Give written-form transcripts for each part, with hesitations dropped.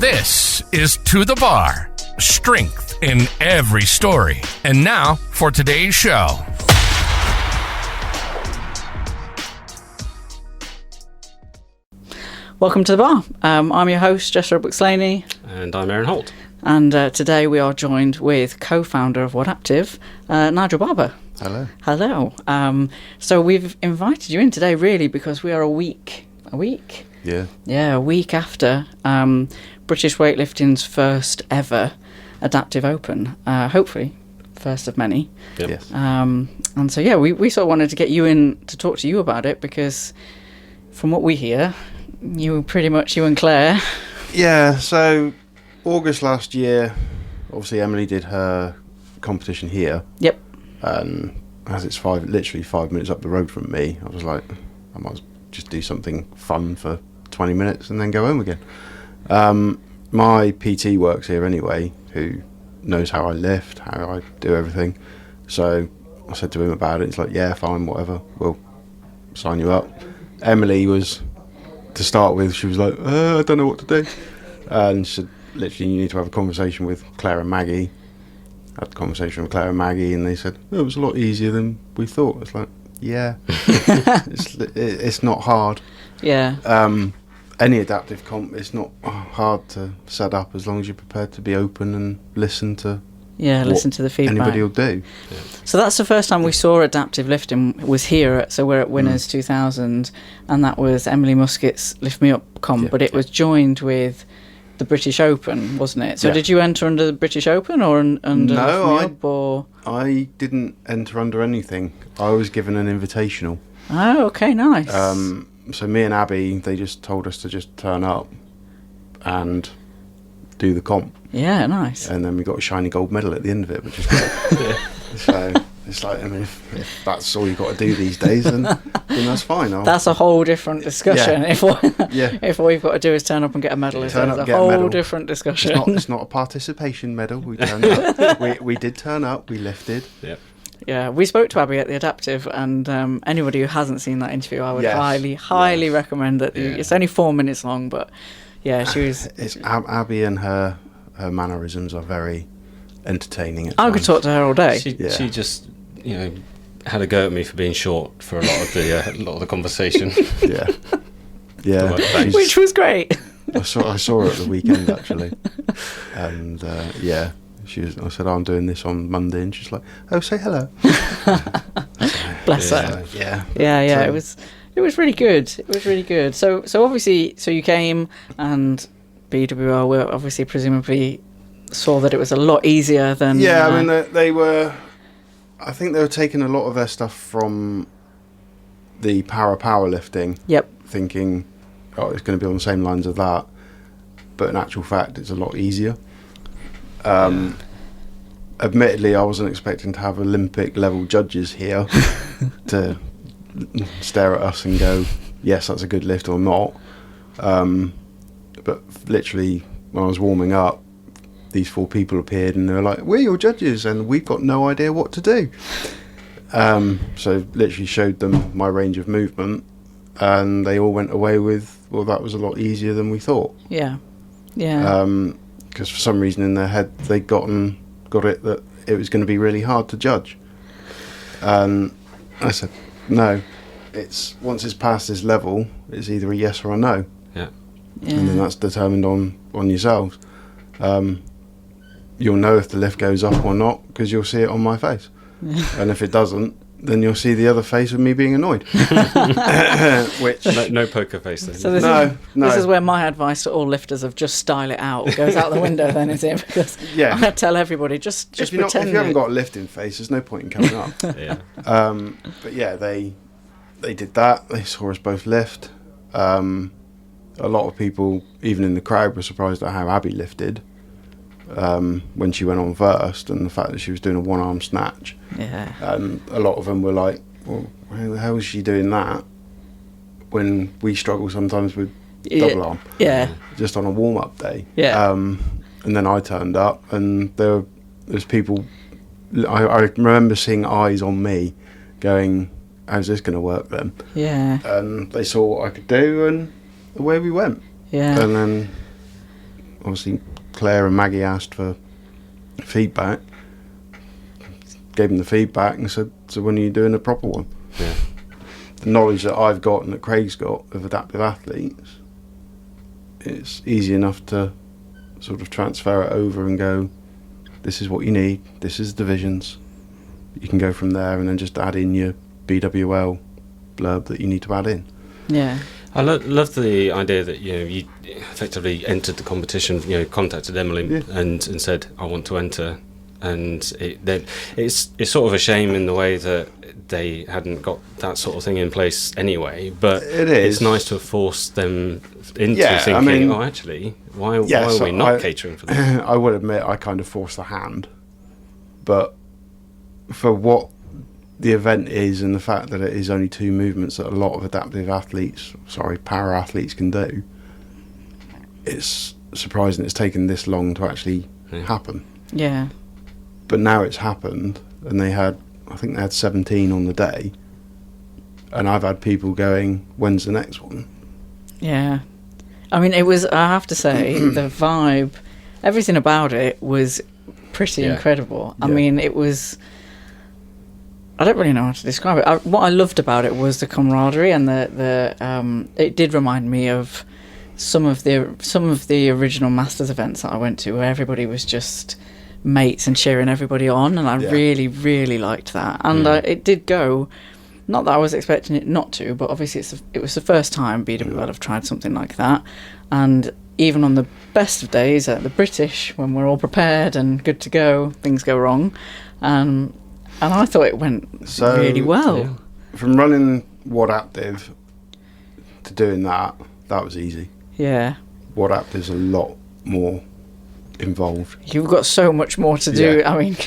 This is To the Bar. Strength in every story. And now for today's show. Welcome to the bar. I'm your host, Jess Roebuck-Slaney. And I'm Aaron Holt. And today we are joined with co-founder of WODAPTIVE, Nigel Barber. Hello. Hello. So we've invited you in today really because we are a week? Yeah. Yeah, a week after British Weightlifting's first ever Adaptive Open. Hopefully, first of many. Yep. Yes. And so, yeah, we sort of wanted to get you in to talk to you about it because from what we hear, you and Claire. Yeah, so August last year, obviously Emily did her competition here. Yep. And as it's literally 5 minutes up the road from me, I was like, I might as well just do something fun for 20 minutes and then go home again. My PT works here anyway, who knows how I lift, how I do everything. So I said to him about it. He's like, yeah, fine, whatever, we'll sign you up. Emily was, to start with, she was like, I don't know what to do. And she said, literally, you need to have a conversation with Claire and Maggie. I had a conversation with Claire and Maggie, and they said, it was a lot easier than we thought. It's like, yeah, it's not hard. Yeah. Any adaptive comp, it's not hard to set up as long as you're prepared to be open and listen to listen to the feedback. Anybody will do. Yeah. So that's the first time we saw adaptive lifting was here. So we're at Winners 2000, and that was Emily Muskett's Lift Me Up comp, but it was joined with the British Open, wasn't it? So did you enter under the British Open or under Lift Me Up? Or? I didn't enter under anything. I was given an invitational. Oh, okay, nice. So me and Abby, they just told us to just turn up and do the comp. Yeah, nice. And then we got a shiny gold medal at the end of it, which is great. So it's like, I mean, if that's all you've got to do these days, then that's fine. That's a whole different discussion. Yeah. If all you've got to do is turn up and get a medal, it's a whole different discussion. It's not a participation medal. We turned up. we did turn up. We lifted. Yep. Yeah, we spoke to Abby at the Adaptive, and anybody who hasn't seen that interview, I would highly recommend that. Yeah. It's only 4 minutes long, but yeah, she was. It's Abby, and her mannerisms are very entertaining. I could talk to her all day. She just, had a go at me for being short for a lot of the conversation. Yeah. Which was great. I saw her at the weekend actually, and I said, I'm doing this on Monday, and she's like, oh, say hello. Bless her. Yeah. It was really good. It was really good. So obviously, you came, and BWL were obviously presumably saw that it was a lot easier than. Yeah, I mean they were. I think they were taking a lot of their stuff from the powerlifting. Yep. Thinking, oh, it's going to be on the same lines of that, but in actual fact, it's a lot easier. Admittedly, I wasn't expecting to have Olympic level judges here to stare at us and go, yes, that's a good lift or not. But literally, when I was warming up, these 4 people appeared and they were like, we're your judges and we've got no idea what to do. So literally showed them my range of movement, and they all went away with, well, that was a lot easier than we thought. Yeah. Because for some reason in their head they got it that it was going to be really hard to judge. I said, no, once it's past this level, it's either a yes or a no. Yeah. And then that's determined on yourselves. You'll know if the lift goes up or not because you'll see it on my face. And if it doesn't, then you'll see the other face of me being annoyed. Which no poker face then. So this is where my advice to all lifters of just style it out goes out the window then, is it? Because I tell everybody just pretend. If you haven't got a lifting face, there's no point in coming up. Yeah. But yeah, they did that. They saw us both lift. A lot of people, even in the crowd, were surprised at how Abby lifted when she went on first, and the fact that she was doing a one-arm snatch. Yeah. And a lot of them were like, well, how the hell is she doing that when we struggle sometimes with double arm? Yeah. Just on a warm-up day. Yeah. And then I turned up, and there's people. I remember seeing eyes on me, going, "How's this going to work then?" Yeah. And they saw what I could do, and away we went. Yeah. And then obviously Claire and Maggie asked for feedback, gave them the feedback and said, so when are you doing a proper one? Yeah. The knowledge that I've got and that Craig's got of adaptive athletes, it's easy enough to sort of transfer it over and go, this is what you need, this is divisions. You can go from there and then just add in your BWL blurb that you need to add in. Yeah. I love the idea that you effectively entered the competition. Contacted Emily and said, "I want to enter," and it's sort of a shame in the way that they hadn't got that sort of thing in place anyway. But it's nice to have forced them into thinking, actually, why are we not catering for them? I would admit I kind of forced the hand, but for what the event is and the fact that it is only 2 movements that a lot of para athletes can do, it's surprising it's taken this long to actually happen. Yeah. But now it's happened, and I think they had 17 on the day, and I've had people going, when's the next one? Yeah. I mean, it was, I have to say, the vibe, everything about it was pretty incredible. I mean, it was, I don't really know how to describe it. What I loved about it was the camaraderie, and it did remind me of some of the original Masters events that I went to, where everybody was just mates and cheering everybody on, and I really, really liked that. And it did go, not that I was expecting it not to, but obviously it was the first time BWL have tried something like that. And even on the best of days at the British, when we're all prepared and good to go, things go wrong. And I thought it went really well. Yeah. From running WODAPTIVE to doing that was easy. Yeah. WODAPTIVE's a lot more involved. You've got so much more to do. Yeah. I mean,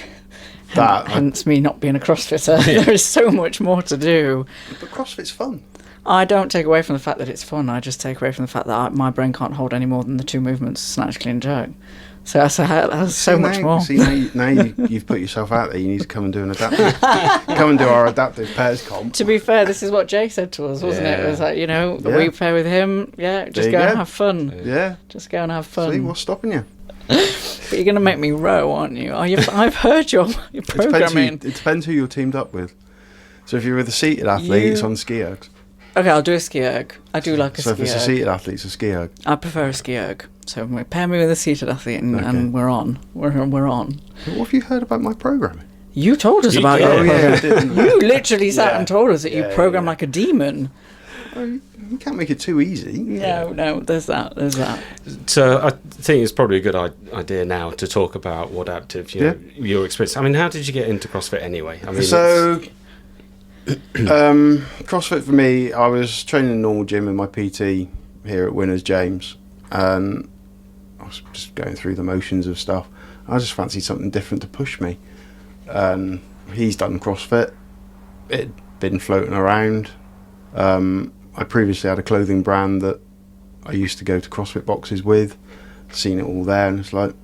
hence me not being a CrossFitter. There is so much more to do. But CrossFit's fun. I don't take away from the fact that it's fun. I just take away from the fact that my brain can't hold any more than the 2 movements, snatch, clean, jerk. So that's so much more. See, now you've put yourself out there. You need to come and do an adaptive. Come and do our adaptive pairs comp. To be fair, this is what Jay said to us, wasn't it? It was like, we pair with him. Yeah, just go and have fun. Yeah, just go and have fun. See, what's stopping you? But you're going to make me row, aren't you? I've heard your programming. It depends who you're teamed up with. So if you're with a seated athlete, it's on ski ergs. Okay, I'll do a ski erg. I do like a ski erg. So if it's a seated athlete, it's a ski erg. I prefer a ski erg. So pair me with a seated athlete and we're on. We're on. What have you heard about my programming? You told us about your program. Yeah, you literally sat and told us that you program like a demon. Well, you can't make it too easy. No, there's that. So I think it's probably a good idea now to talk about WODAPTIVE, your experience. I mean, how did you get into CrossFit anyway? I mean, so CrossFit for me, I was training in a normal gym with my PT here at Winners, James, and I was just going through the motions of stuff. I just fancied something different to push me. And he's done CrossFit. It'd been floating around. I previously had a clothing brand that I used to go to CrossFit boxes with. Seen it all there, and it's like,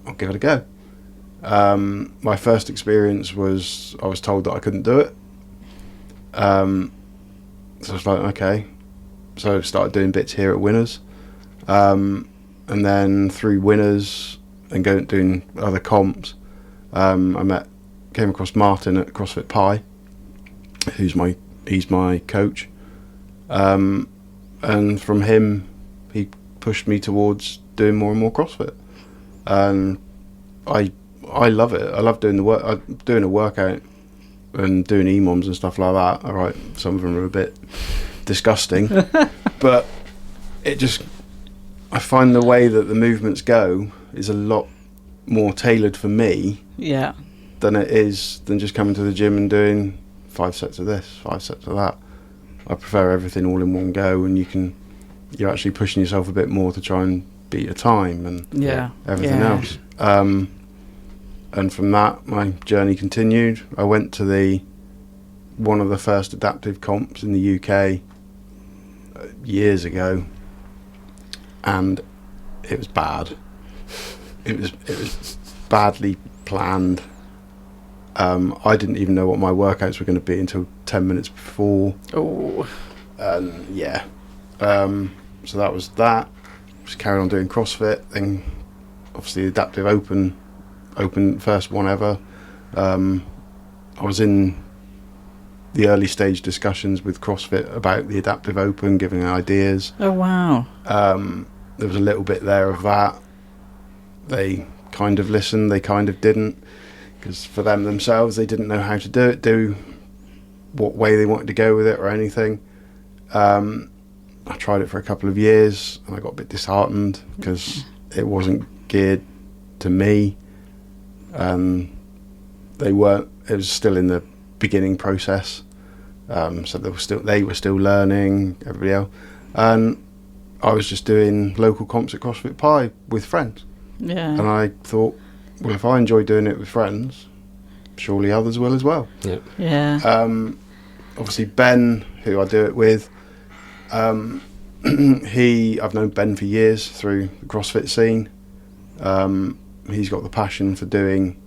I'll give it a go. My first experience was I was told that I couldn't do it. So I was like, okay. So I started doing bits here at Winners. And then through Winners and doing other comps, came across Martin at CrossFit Pi, he's my coach. And from him, he pushed me towards doing more and more CrossFit. And I love it. I love doing the work. Doing a workout and doing EMOMs and stuff like that. All right, some of them are a bit disgusting, but I find the way that the movements go is a lot more tailored for me. Yeah. Than just coming to the gym and doing 5 sets of this, 5 sets of that. I prefer everything all in one go, and you're actually pushing yourself a bit more to try and beat a time and everything else. And from that, my journey continued. I went to one of the first adaptive comps in the UK years ago, and it was bad. It was badly planned. I didn't even know what my workouts were going to be until 10 minutes before. Oh. So that was that. Just carried on doing CrossFit. Then obviously adaptive open first one ever. I was in the early stage discussions with CrossFit about the adaptive open, giving ideas. Oh wow. There was a little bit there of that. They kind of listened, they kind of didn't, because for them themselves they didn't know how to do what way they wanted to go with it or anything. I tried it for a couple of years and I got a bit disheartened because it wasn't geared to me. It was still in the beginning process, so they were still learning, everybody else, and I was just doing local comps at CrossFit Pi with friends. Yeah. And I thought, well, if I enjoy doing it with friends, surely others will as well. Yeah. Obviously Ben, who I do it with, I've known Ben for years through the CrossFit scene. He's got the passion for doing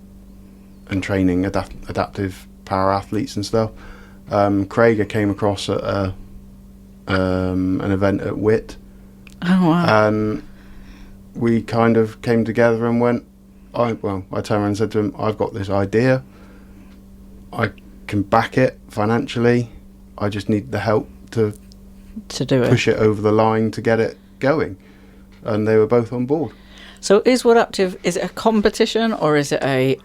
and training adaptive power athletes and stuff. Craig I came across at an event at WIT. Oh wow. And we kind of came together and went, I turned around and said to him, I've got this idea. I can back it financially. I just need the help to do it. Push it over the line to get it going. And they were both on board. So is WODAPTIVE, is it a competition or is it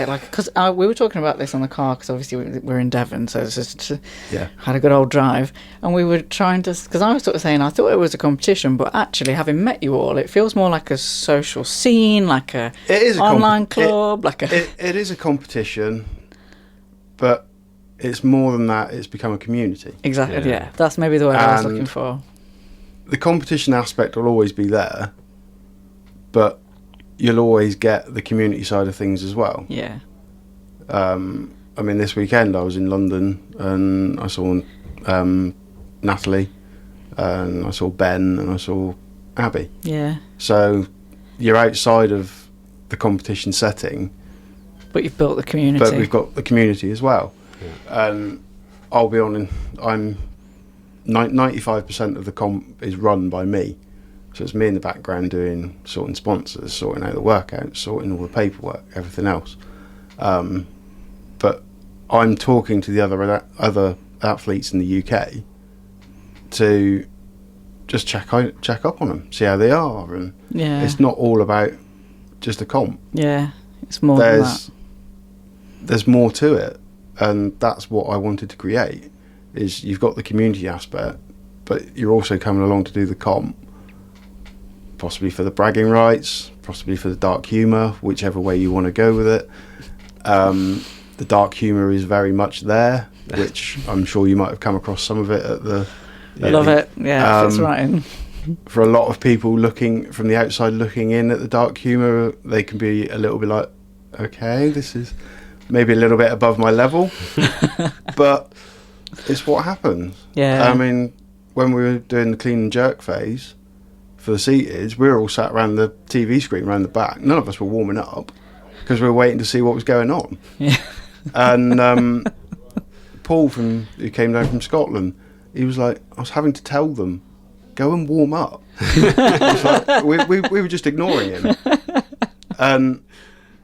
like, because we were talking about this on the car, because obviously we're in Devon, so it's just had a good old drive, and we were trying to, because I was sort of saying I thought it was a competition, but actually having met you all, it feels more like a social scene, like it is online club, it is a competition, but it's more than that. It's become a community. Exactly. Yeah, that's maybe the word I was looking for. The competition aspect will always be there, but you'll always get the community side of things as well. Yeah. I mean, this weekend I was in London and I saw Natalie, and I saw Ben, and I saw Abby. Yeah. So you're outside of the competition setting, but you've built the community. But we've got the community as well. Yeah. And I'll be honest, I'm 95% of the comp is run by me. So it's me in the background sorting sponsors, sorting out the workouts, sorting all the paperwork, everything else. But I'm talking to the other athletes in the UK to just check up on them, see how they are, and it's not all about just a comp. Yeah, it's more than that. There's more to it, and that's what I wanted to create. Is you've got the community aspect, but you're also coming along to do the comp. Possibly for the bragging rights, possibly for the dark humour, whichever way you want to go with it. The dark humour is very much there, which I'm sure you might have come across some of it at the... Love it, yeah, fits right in. For a lot of people looking from the outside looking in at the dark humour, they can be a little bit like, okay, this is maybe a little bit above my level, but it's what happens. Yeah. I mean, when we were doing the clean and jerk phase, for the seated, we were all sat around the TV screen around the back. None of us were warming up because we were waiting to see what was going on. Yeah. And Paul, who came down from Scotland, he was like, I was having to tell them, go and warm up. Like, we were just ignoring him.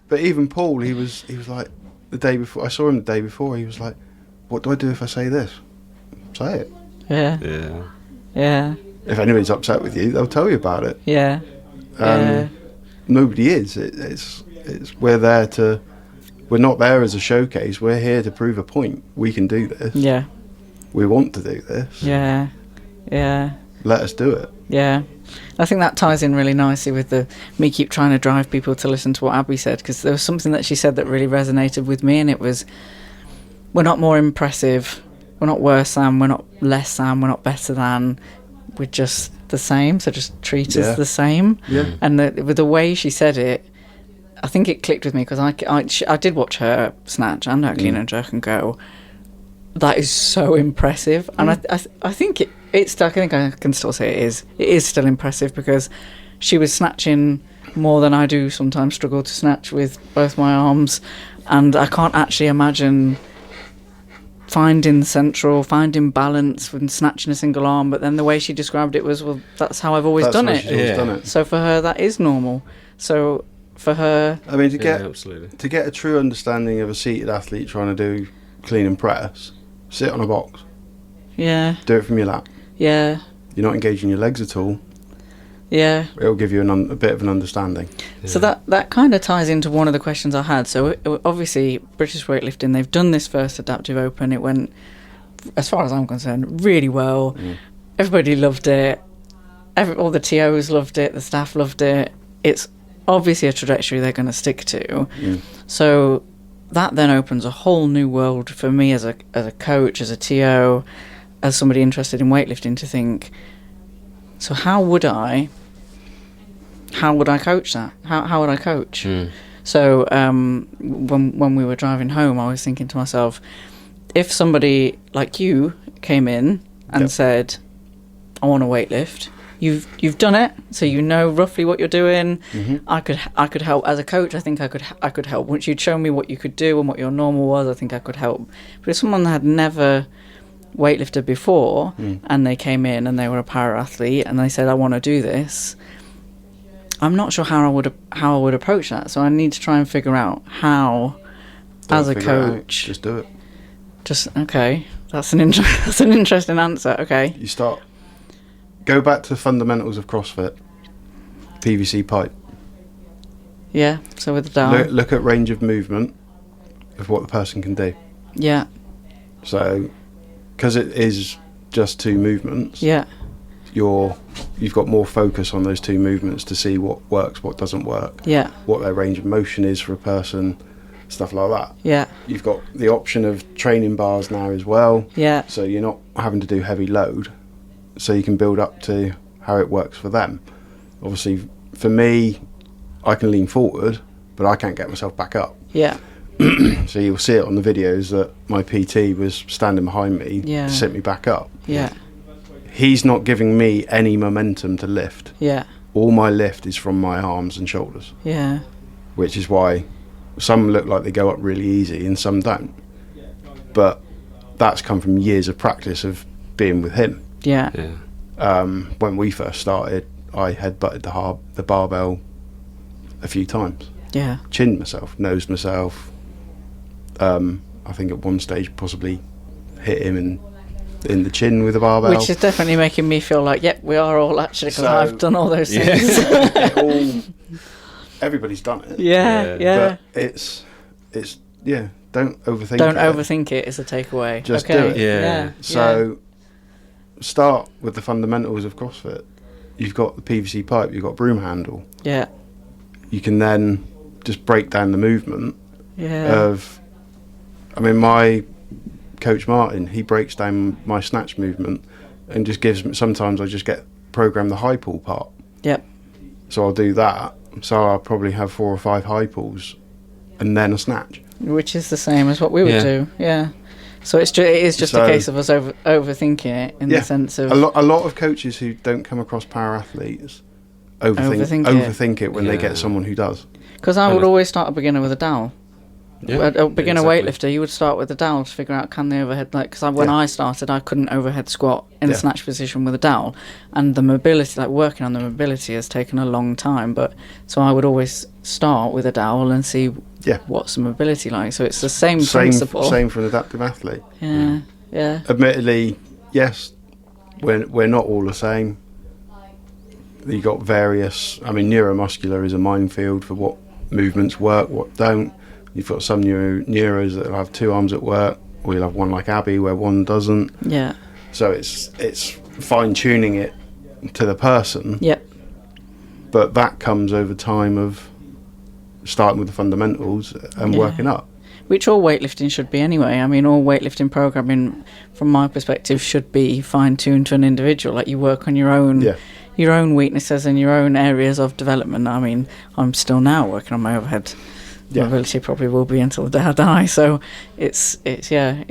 But even Paul, he was like, the day before, I saw him the day before, he was like, what do I do if I say this? Say it. Yeah. Yeah. Yeah. If anybody's upset with you, they'll tell you about it. Yeah. Nobody is. It's we're there to. We're not there as a showcase. We're here to prove a point. We can do this. Yeah. We want to do this. Yeah. Yeah. Let us do it. Yeah. I think that ties in really nicely with me keep trying to drive people to listen to what Abby said, because there was something that she said that really resonated with me, and it was, we're not more impressive, we're not worse than, we're not less than, we're not better than, we're just the same, so just treat us the same. Yeah. And with the way she said it, I think it clicked with me, because I did watch her snatch and her clean and jerk and go, that is so impressive. And I think it's I think I can still say it is still impressive, because she was snatching more than I do sometimes struggle to snatch with both my arms, and I can't actually imagine finding balance when snatching a single arm. But then the way she described it was, well, that's how I've always done it. Done it. So for her, that is normal. So for her, I mean, absolutely. to get a true understanding of a seated athlete trying to do clean and press, sit on a box. yeah, Do it from your lap. yeah, You're not engaging your legs at all. yeah. It'll give you a bit of an understanding. So that kind of ties into one of the questions I had. So obviously, British Weightlifting, they've done this first Adaptive Open. It went, as far as I'm concerned, really well. Everybody loved it. All the TOs loved it. The staff loved it. It's obviously a trajectory they're going to stick to. So that then opens a whole new world for me as a coach, as a TO, as somebody interested in weightlifting, to think, so how would I coach that? How would I coach? So when we were driving home, I was thinking to myself, if somebody like you came in and said, I want to weightlift, you've done it, so you know roughly what you're doing. I could help as a coach. I think I could help. Once you'd shown me what you could do and what your normal was, I think I could help. But if someone had never weightlifted before and they came in and they were a para athlete and they said, I want to do this, I'm not sure how I would approach that. So I need to try and figure out how, as a coach, just do it. Just okay. That's an interesting answer. Okay. You go back to the fundamentals of CrossFit. PVC pipe. Yeah. So with the dowel. Look at range of movement of what the person can do. Yeah. So, because it is just two movements. Yeah. You've got more focus on those two movements to see what works, what doesn't work. Yeah. What their range of motion is for a person, stuff like that. Yeah. You've got the option of training bars now as well. Yeah. So you're not having to do heavy load. So you can build up to how it works for them. Obviously, for me, I can lean forward, but I can't get myself back up. Yeah. So you'll see it on the videos that my PT was standing behind me to sit me back up. Yeah. He's not giving me any momentum to lift. Yeah. All my lift is from my arms and shoulders. Yeah. Which is why some look like they go up really easy and some don't. But that's come from years of practice of being with him. Yeah. When we first started, I headbutted the barbell a few times. Yeah. Chinned myself, nosed myself. I think at one stage possibly hit him in the chin with a barbell. Which is definitely making me feel like, yep, we are all actually, because I've done all those things. Everybody's done it. Yeah. But it's don't overthink it. Don't overthink it is a takeaway. Just okay. do it. Yeah. So start with the fundamentals of CrossFit. You've got the PVC pipe, you've got broom handle. Yeah. You can then just break down the movement of, I mean, my coach Martin, he breaks down my snatch movement and just gives me, sometimes I just get programmed the high pull part. Yep. So I'll do that. So I'll probably have 4 or 5 high pulls and then a snatch. Which is the same as what we would do. Yeah. So it is just a case of us overthinking it in the sense of... A lot of coaches who don't come across para-athletes overthink it when they get someone who does. Because I would always start a beginner with a dowel. Yeah, a beginner weightlifter, you would start with a dowel to figure out can they overhead, like, because when I started I couldn't overhead squat in a snatch position with a dowel, and the mobility, like working on the mobility, has taken a long time. But so I would always start with a dowel and see what's the mobility like. So it's the same principle. Same for an adaptive athlete. Yeah. Admittedly, yes, we're not all the same. You got various. I mean, neuromuscular is a minefield for what movements work, what don't. You've got some neuros that will have 2 arms at work, or you'll have one like Abby where one doesn't. Yeah. So it's fine tuning it to the person. Yep. But that comes over time of starting with the fundamentals and working up. Which all weightlifting should be anyway. I mean, all weightlifting programming, from my perspective, should be fine-tuned to an individual. Like, you work on your own weaknesses and your own areas of development. I mean, I'm still now working on my overhead. Mobility probably will be until the day I die. So it's the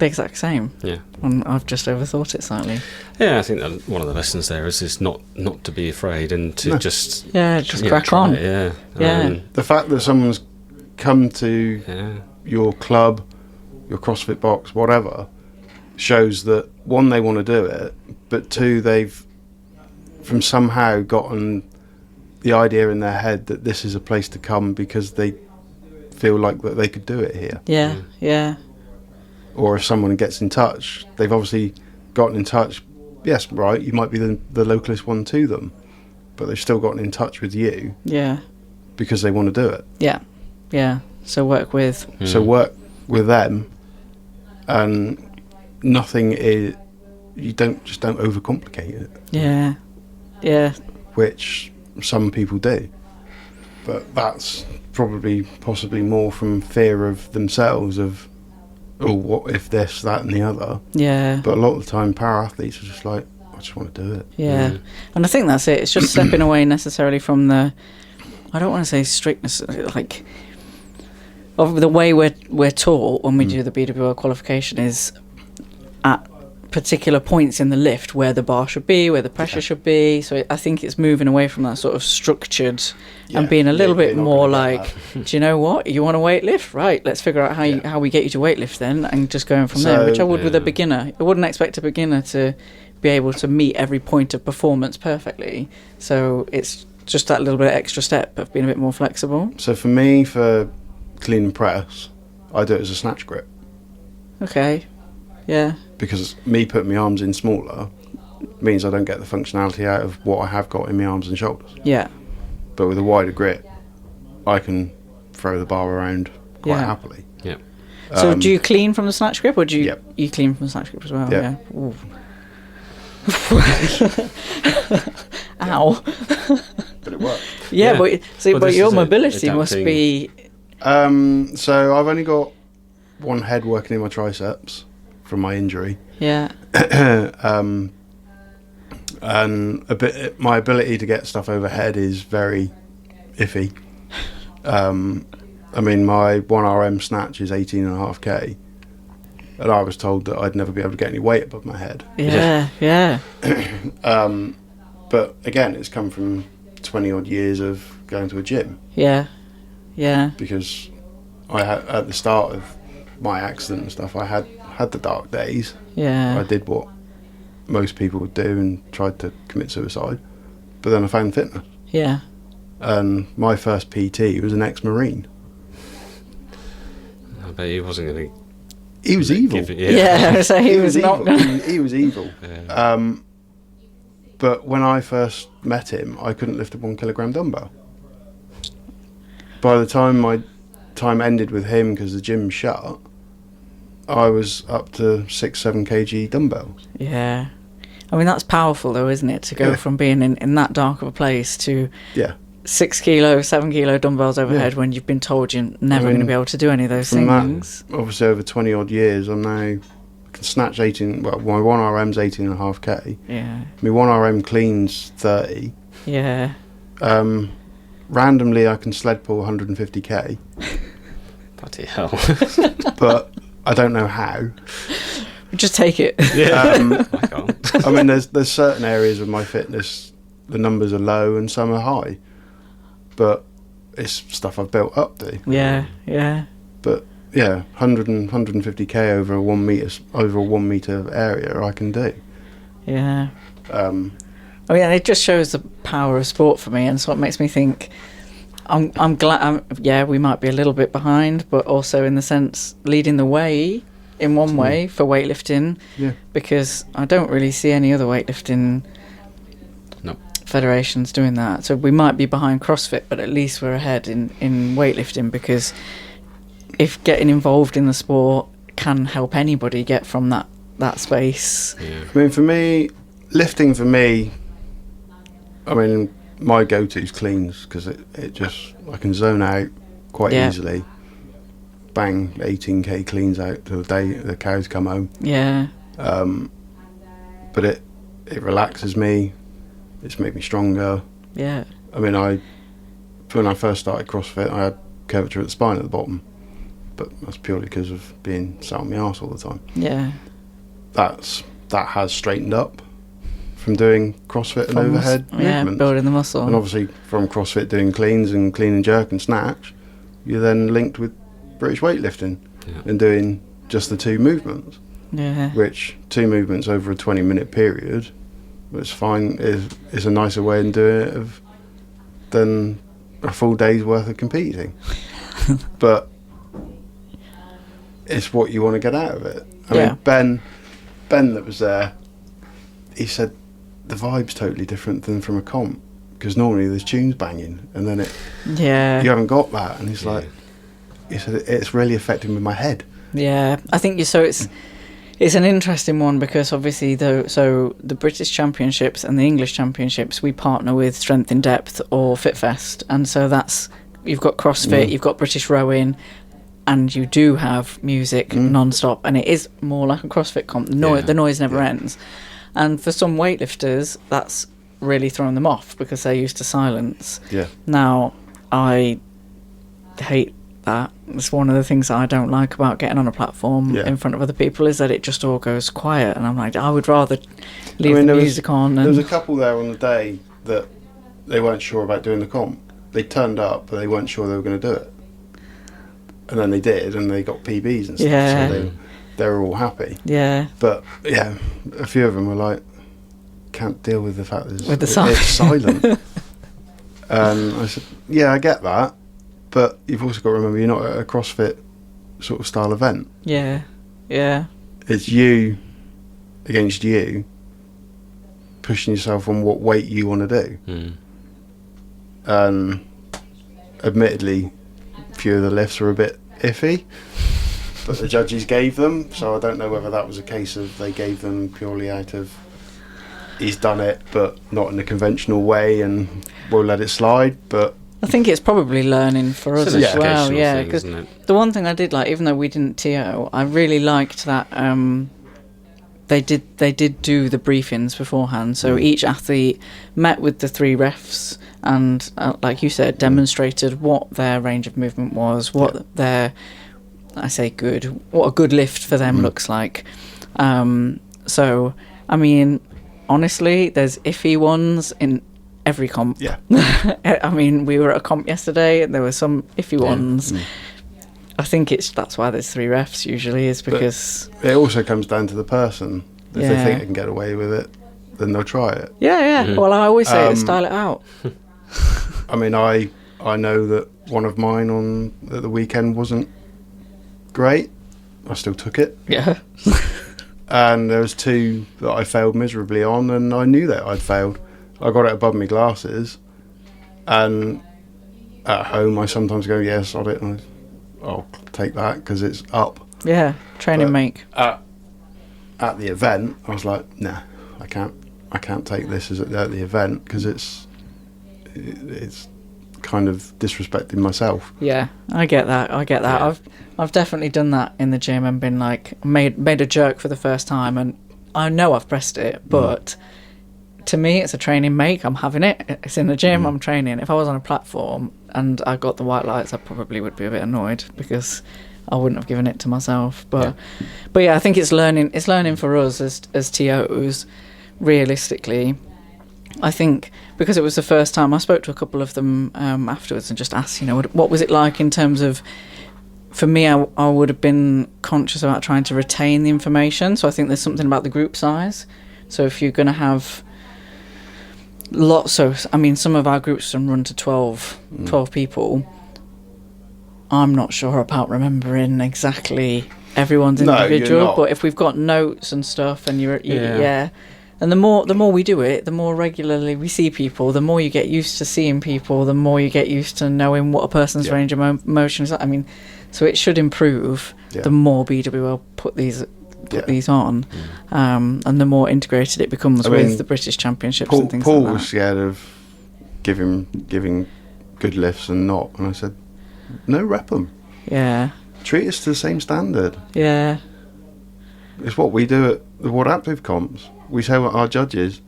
exact same. Yeah. And I've just overthought it slightly. Yeah, I think that one of the lessons there is not to be afraid and to just crack on. It, the fact that someone's come to your club, your CrossFit box, whatever, shows that 1, they want to do it, but 2, they've from somehow gotten the idea in their head that this is a place to come because they feel like that they could do it here. Yeah. Or if someone gets in touch, they've obviously gotten in touch. Yes, right, you might be the localist one to them, but they've still gotten in touch with you. Yeah. Because they want to do it. Yeah. So work with them, and nothing is. You don't overcomplicate it. Yeah. Which some people do, but that's possibly more from fear of themselves of, oh, what if this, that, and the other. Yeah. But a lot of the time, para athletes are just like, I just want to do it. Yeah. And I think that's it. It's just stepping away necessarily from the, I don't want to say strictness, like, of the way we're taught when we do the BWL qualification is at particular points in the lift where the bar should be, where the pressure should be. So I think it's moving away from that sort of structured and being a little bit more like, do you know what? You want to weight lift? Right, let's figure out how we get you to weight lift then, and just going from there, which I would with a beginner. I wouldn't expect a beginner to be able to meet every point of performance perfectly. So it's just that little bit of extra step of being a bit more flexible. So for me, for clean and press, I do it as a snatch grip. Okay. Yeah. Because me putting my arms in smaller means I don't get the functionality out of what I have got in my arms and shoulders. Yeah. But with a wider grip, I can throw the bar around quite happily. Yeah. So do you clean from the snatch grip, or do you Yep. you clean from the snatch grip as well? Yeah. Ooh. Ow. But it works. Yeah, Yeah. but Well, your this is mobility must adapting. be. So I've only got one head working in my triceps from my injury. Yeah. And my ability to get stuff overhead is very iffy. I mean, my 1RM snatch is 18.5k, and I was told that I'd never be able to get any weight above my head. Yeah. But again, it's come from 20 odd years of going to a gym. Yeah. Because I had, at the start of my accident and stuff, I had the dark days. Yeah. I did what most people would do and tried to commit suicide, but then I found fitness. Yeah. And my first PT was an ex-Marine. I bet he wasn't going to. He was evil. Yeah. So he was not. evil. He was evil. Yeah. But when I first met him, I couldn't lift a 1 kilogram dumbbell. By the time my time ended with him, because the gym shut, I was up to 6-7 kg dumbbells. Yeah. I mean, that's powerful though, isn't it? To go from being in that dark of a place to 6 kilo, 7 kilo dumbbells overhead when you've been told you're never going to be able to do any of those things. That, obviously over 20 odd years, I can snatch 18, well, my 1RM's 18.5k. Yeah. My 1RM cleans 30. Yeah. Randomly, I can sled pull 150k. Bloody hell. But I don't know how. Just take it. Yeah. I can't. I mean, there's certain areas of my fitness, the numbers are low and some are high. But it's stuff I've built up to. Yeah. But yeah, 100 and 150k over a 1 meter area I can do. Yeah. Oh yeah, it just shows the power of sport for me, and so it makes me think. I'm glad. We might be a little bit behind, but also in the sense leading the way in one way for weightlifting. Yeah. Because I don't really see any other weightlifting federations doing that. So we might be behind CrossFit, but at least we're ahead in weightlifting, because if getting involved in the sport can help anybody get from that space. Yeah. I mean, for me, lifting for me, I mean, my go-to is cleans, because it just, I can zone out quite easily. Bang, 18k cleans out till the day the cows come home. Yeah. But it relaxes me. It's made me stronger. Yeah. I mean, when I first started CrossFit, I had curvature at the spine at the bottom, but that's purely because of being sat on my arse all the time. Yeah. That has straightened up from doing CrossFit and overhead movements. Building the muscle. And obviously from CrossFit doing cleans and clean and jerk and snatch, you're then linked with British Weightlifting and doing just the 2 movements. Yeah. Which 2 movements over a 20-minute period, it's fine. Is a nicer way of doing it. than a full day's worth of competing. But it's what you want to get out of it. I mean, Ben that was there, he said the vibe's totally different than from a comp, because normally there's tunes banging and then you haven't got that, and he's like, he said it's really affecting with my head. I think it's an interesting one, because obviously the British Championships and the English Championships, we partner with Strength in Depth or FitFest, and so that's, you've got CrossFit, you've got British Rowing, and you do have music non-stop, and it is more like a CrossFit comp. The noise never ends. And for some weightlifters, that's really thrown them off because they're used to silence. Now, I hate that. It's one of the things that I don't like about getting on a platform in front of other people, is that it just all goes quiet, and I'm like, I would rather leave the music on. There was a couple there on the day that they weren't sure about doing the comp. They turned up, but they weren't sure they were going to do it. And then they did, and they got PBs and stuff, so they were all happy. But, a few of them were like, can't deal with the fact that it's silent. And I said, I get that, but you've also got to remember you're not at a CrossFit sort of style event. It's you against you, pushing yourself on what weight you want to do. And admittedly, a few of the lifts were a bit iffy, but the judges gave them, so I don't know whether that was a case of they gave them purely out of he's done it but not in a conventional way and we'll let it slide. But I think it's probably learning for us as well, because the one thing I did like, even though we didn't TO, I really liked that they did do the briefings beforehand, so each athlete met with the 3 refs and like you said, demonstrated what their range of movement was, what their, what a good lift for them looks like. So I mean, honestly, there's iffy ones in every comp. I mean, we were at a comp yesterday and there were some iffy ones. I think that's why there's 3 refs usually, is because but it also comes down to the person. If they think they can get away with it, then they'll try it. Well, I always say style it out. I mean, I know that one of mine on the weekend wasn't great. I still took it. And there was 2 that I failed miserably on, and I knew that I'd failed. I got it above my glasses, and at home I sometimes go, sod it, and I'll take that because it's up. Training make. At the event, I was like, nah, I can't take this as at the event, because it's kind of disrespecting myself. I get that. I've definitely done that in the gym and been like, made a jerk for the first time, and I know I've pressed it, but to me it's a training make. I'm having it. It's in the gym. I'm training. If I was on a platform and I got the white lights, I probably would be a bit annoyed because I wouldn't have given it to myself. But I think it's learning for us as TOs, realistically. I think because it was the first time, I spoke to a couple of them afterwards and just asked, what was it like in terms of, for me, I would have been conscious about trying to retain the information. So I think there's something about the group size. So if you're going to have some of our groups can run to 12 people. I'm not sure about remembering exactly everyone's individual, but if we've got notes and stuff, and and the more we do it, the more regularly we see people, the more you get used to seeing people, the more you get used to knowing what a person's range of motion is. I mean, so it should improve the more BWL put these on, and the more integrated it becomes with the British Championships and things like that. Paul was scared of giving good lifts and not, and I said, no, rep them. Treat us to the same standard. It's what we do at the WODAPTIVE comps. We say what our judges,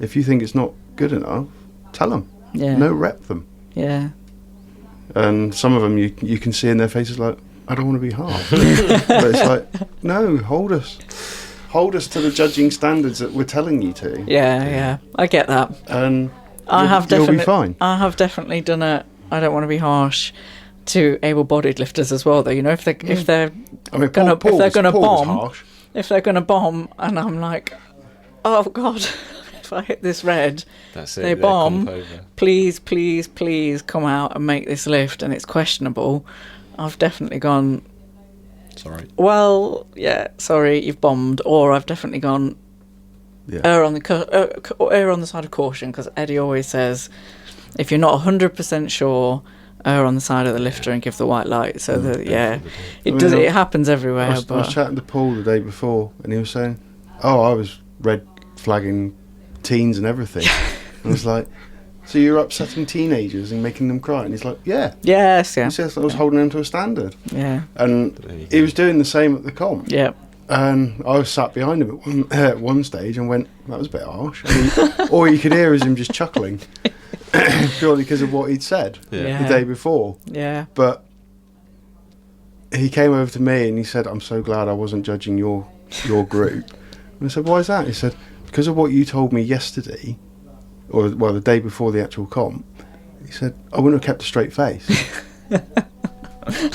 if you think it's not good enough, tell them. No, rep them. And some of them you can see in their faces like, I don't want to be harsh. But it's like, no, hold us to the judging standards that we're telling you to. I get that. And you'll be fine. I have definitely done it. I don't want to be harsh to able-bodied lifters as well, though. If they're gonna bomb, and I'm like, oh god, if I hit this red, That's it. they comp bomb. over. Please, please, please come out and make this lift, and it's questionable. I've definitely gone, Sorry. well, yeah, sorry, you've bombed. Or I've definitely gone, Yeah. err on the side of caution, because Eddie always says, if you're not 100% sure, err on the side of the lifter and give the white light. So that it happens everywhere. I was chatting to Paul the day before, and he was saying, "Oh, I was red flagging teens and everything." I was like, "So you're upsetting teenagers and making them cry?" And he's like, "Yeah." Yes, yeah. He says I was holding them to a standard. Yeah. And he was doing the same at the comp. Yeah. And I was sat behind him at one stage and went, "That was a bit harsh." And all you could hear is him just chuckling, purely because of what he'd said the day before. Yeah. But he came over to me and he said, "I'm so glad I wasn't judging your group." And I said, "Why is that?" He said, "Because of what you told me yesterday, or the day before the actual comp." He said, "I wouldn't have kept a straight face."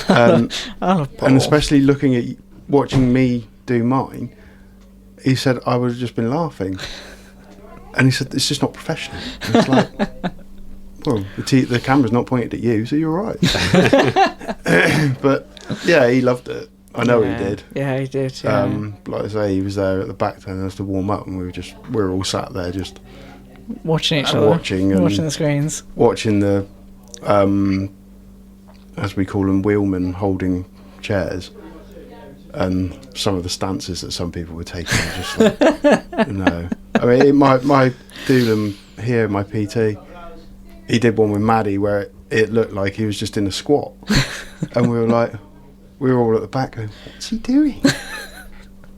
And especially looking at watching me do mine, he said, "I would have just been laughing." And he said, "It's just not professional." And it's like, well, the camera's not pointed at you, so you're right. But yeah, he loved it. I know he did. Yeah, he did. Yeah. Like I say, he was there at the back telling us to warm up, and we were all sat there just watching each other, watching the screens, watching the as we call them, wheelmen holding chairs. And some of the stances that some people were taking, just like, no. I mean, my doula here, my PT, he did one with Maddie where it looked like he was just in a squat, and we were all at the back going, "What's he doing?"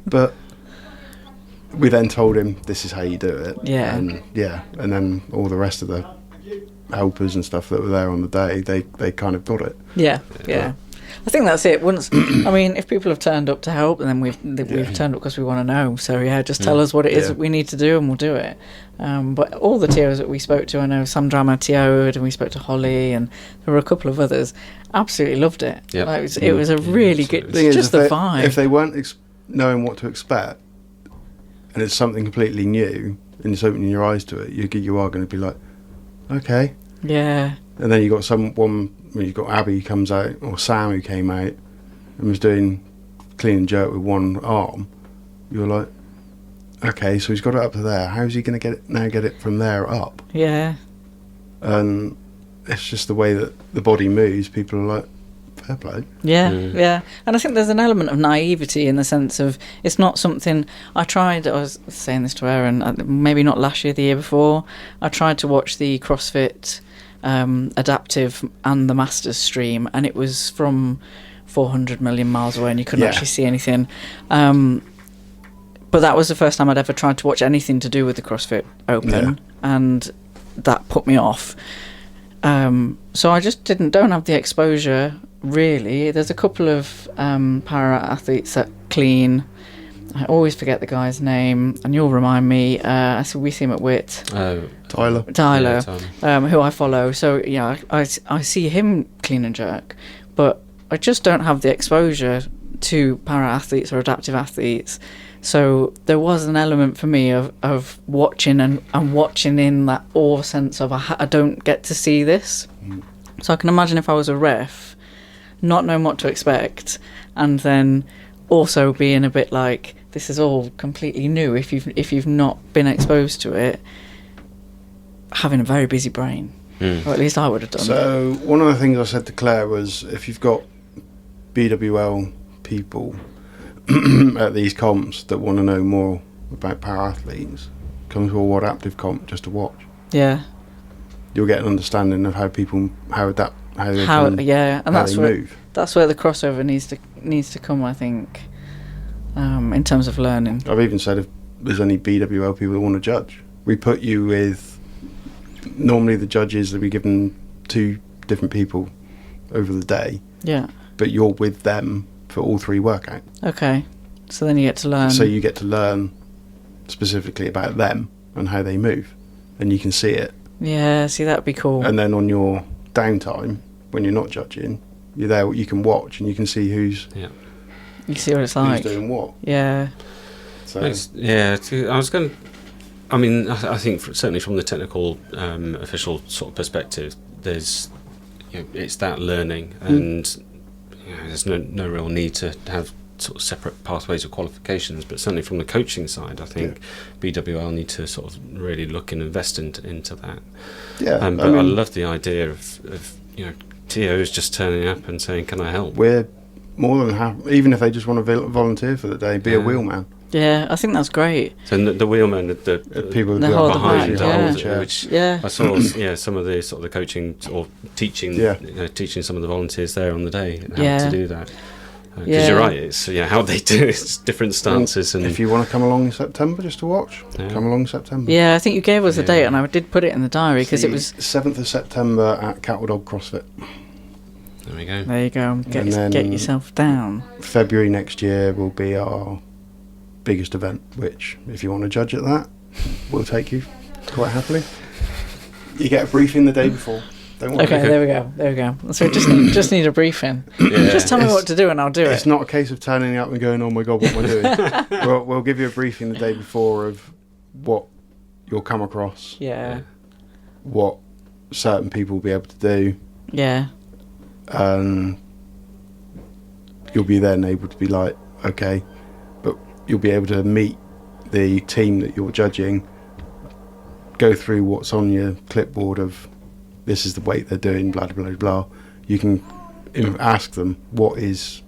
But we then told him, "This is how you do it." Yeah. And then all the rest of the helpers and stuff that were there on the day, they kind of got it. Yeah. I think that's it. Once, I mean, if people have turned up to help, then we've turned up because we want to know. So just tell us what it is that we need to do, and we'll do it. But all the TOs that we spoke to, I know Sandrama TO'd, and we spoke to Holly, and there were a couple of others. Absolutely loved it. Yep. Like, it was a really good. It's just the vibe. If they weren't knowing what to expect, and it's something completely new, and it's opening your eyes to it, you are going to be like, okay. Yeah. And then you've got Abby who comes out, or Sam who came out and was doing clean and jerk with one arm. You're like, okay, so he's got it up to there. How's he going to get it from there up? Yeah. And it's just the way that the body moves. People are like, fair play. Yeah. And I think there's an element of naivety in the sense of it's not something I was saying this to Aaron, maybe not last year, the year before. I tried to watch the CrossFit Adaptive and the Masters stream, and it was from 400 million miles away, and you couldn't actually see anything. But that was the first time I'd ever tried to watch anything to do with the CrossFit Open, and that put me off. So I just don't have the exposure, really. There's a couple of para athletes that clean. I always forget the guy's name, and you'll remind me. We see him at WIT. Tyler, who I follow. So I see him clean and jerk, but I just don't have the exposure to para athletes or adaptive athletes. So there was an element for me of watching and watching in that awe sense of I don't get to see this. So I can imagine if I was a ref, not knowing what to expect, and then also being a bit like, this is all completely new if you've not been exposed to it, having a very busy brain. Or at least I would have done. So one of the things I said to Claire was, if you've got BWL people at these comps that want to know more about para athletes, come to a WODAPTIVE comp just to watch. Yeah. You'll get an understanding of how people and that's where the crossover needs to come, I think, in terms of learning. I've even said if there's any BWL people that want to judge, we put you with, normally the judges that we give them 2 different people over the day. Yeah. But you're with them for all 3 workouts. Okay. So then you get to learn. So you get to learn specifically about them and how they move, and you can see it. Yeah, see, that'd be cool. And then on your downtime, when you're not judging, you're there, you can watch and you can see who's... Yeah. You see what it's like. Who's doing what. Yeah. So I was going to I mean, I think certainly from the technical official sort of perspective, there's it's that learning, and there's no real need to have sort of separate pathways or qualifications. But certainly from the coaching side, I think BWL need to sort of really look and invest into that. Yeah, but I love the idea of TOs just turning up and saying, "Can I help?" We're more than happy, even if they just want to volunteer for the day, be a wheelman. Yeah, I think that's great. So the wheelmen, the people the hold behind, the which I saw, some of the sort of the coaching or teaching, teaching some of the volunteers there on the day how to do that. Because you're right, it's how they do it, it's different stances. And if you want to come along in September just to watch, come along in September. Yeah, I think you gave us a date, and I did put it in the diary because it was 7th of September at Cattle Dog CrossFit. There we go. There you go. Get yourself down. February next year will be our biggest event, which, if you want to judge at that, we'll take you quite happily. You get a briefing the day before. Don't worry. Okay, there we go. So we just need a briefing. Yeah. Just tell me what to do and I'll do it. It's not a case of turning up and going, "Oh my God, what am I doing?" We'll give you a briefing the day before of what you'll come across. Yeah. What certain people will be able to do. Yeah. And you'll be then able to be like, okay, but you'll be able to meet the team that you're judging, go through what's on your clipboard of this is the weight they're doing, blah, blah, blah, blah. You can ask them, what is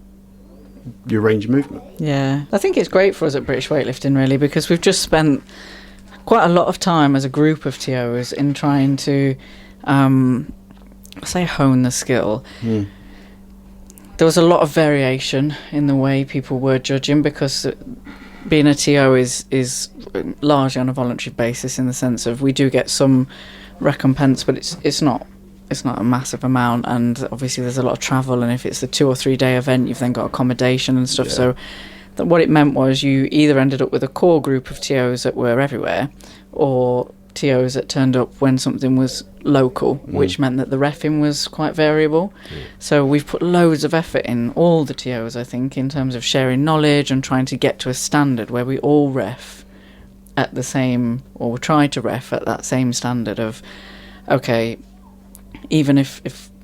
your range of movement? Yeah. I think it's great for us at British Weightlifting, really, because we've just spent quite a lot of time as a group of TOs in trying to, hone the skill. There was a lot of variation in the way people were judging, because being a TO is largely on a voluntary basis, in the sense of we do get some recompense, but it's not a massive amount, and obviously there's a lot of travel, and if it's a 2 or 3 day event, you've then got accommodation and stuff. So what it meant was you either ended up with a core group of TOs that were everywhere, or TOs that turned up when something was local, which meant that the reffing was quite variable. So we've put loads of effort in, all the TOs, I think, in terms of sharing knowledge and trying to get to a standard where we all ref at the same, or try to ref at that same standard of, okay, even if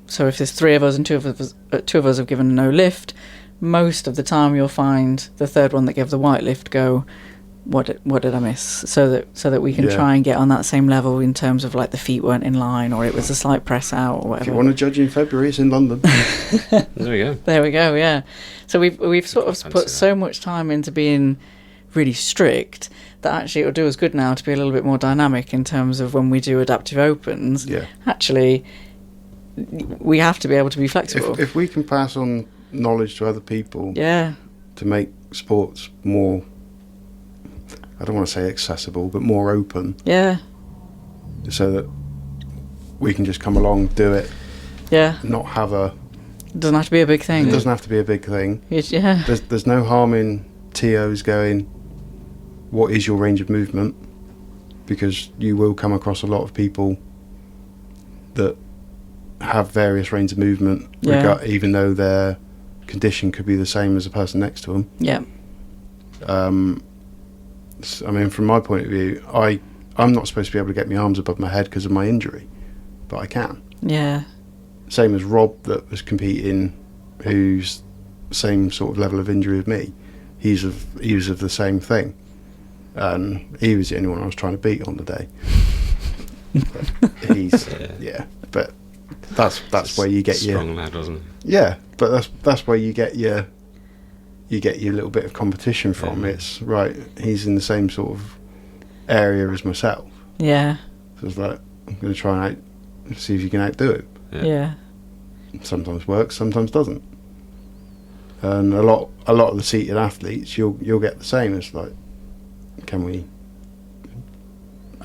there's 3 of us and 2 of us have given no lift, most of the time you'll find the third one that gave the white lift go, what did I miss? So that we can try and get on that same level in terms of like the feet weren't in line, or it was a slight press out, or whatever. If you want to judge in February, it's in London. There we go. Yeah. So we've sort of put so much time into being really strict that actually it'll do us good now to be a little bit more dynamic in terms of when we do adaptive opens. Yeah. Actually, we have to be able to be flexible. If we can pass on knowledge to other people, to make sports more, I don't want to say accessible, but more open. Yeah. So that we can just come along, do it. Yeah. Not have a. It doesn't have to be a big thing. It doesn't have to be a big thing. Yeah. There's no harm in TOs going, what is your range of movement? Because you will come across a lot of people that have various range of movement, even though their condition could be the same as the person next to them. Yeah. I mean, from my point of view, I'm not supposed to be able to get my arms above my head because of my injury, but I can. Yeah. Same as Rob that was competing, who's same sort of level of injury as me. He was of the same thing, and he was the only one I was trying to beat on the day. But that's where you get your strong lad, wasn't he? Yeah, but that's where you get your little bit of competition from. It's right, he's in the same sort of area as myself. Yeah. So it's like, I'm going to try and see if you can outdo him. Yeah. Sometimes works, sometimes doesn't. And a lot of the seated athletes, you'll get the same. It's like, can we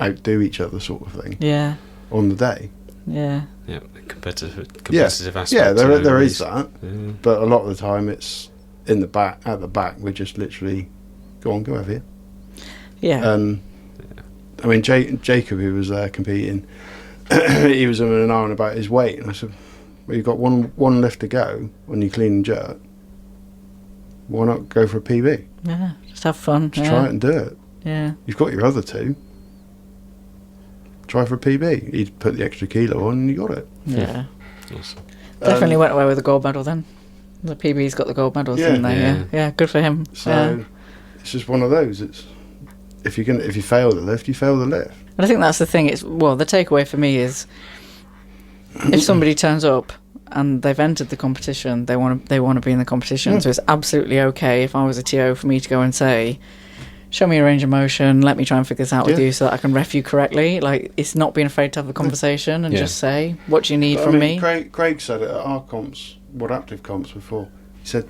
outdo each other, sort of thing? Yeah. On the day. Yeah. Yeah, competitive aspect. Yeah, there is that. Yeah. But a lot of the time, it's at the back, we're just literally go over here. Yeah. I mean, Jacob, who was there competing, he was in an hour and about his weight, and I said, well, you've got one lift to go when you clean and jerk. Why not go for a PB? Yeah, just have fun. Just try it and do it. Yeah. You've got your other 2. try for a PB. He'd put the extra kilo on and you got it. Yeah. Awesome. Definitely went away with the gold medal then. The PB's got the gold medals, didn't they? Yeah, good for him. So it's just one of those. It's if you fail the lift, you fail the lift. And I think that's the thing. The takeaway for me is if somebody turns up and they've entered the competition, they want to be in the competition. So it's absolutely okay if I was a TO for me to go and say, show me your range of motion, let me try and figure this out with you so that I can ref you correctly. Like, it's not being afraid to have the conversation and just say, what do you need from me? Craig said it at our comps, WODAPTIVE comps before. He said,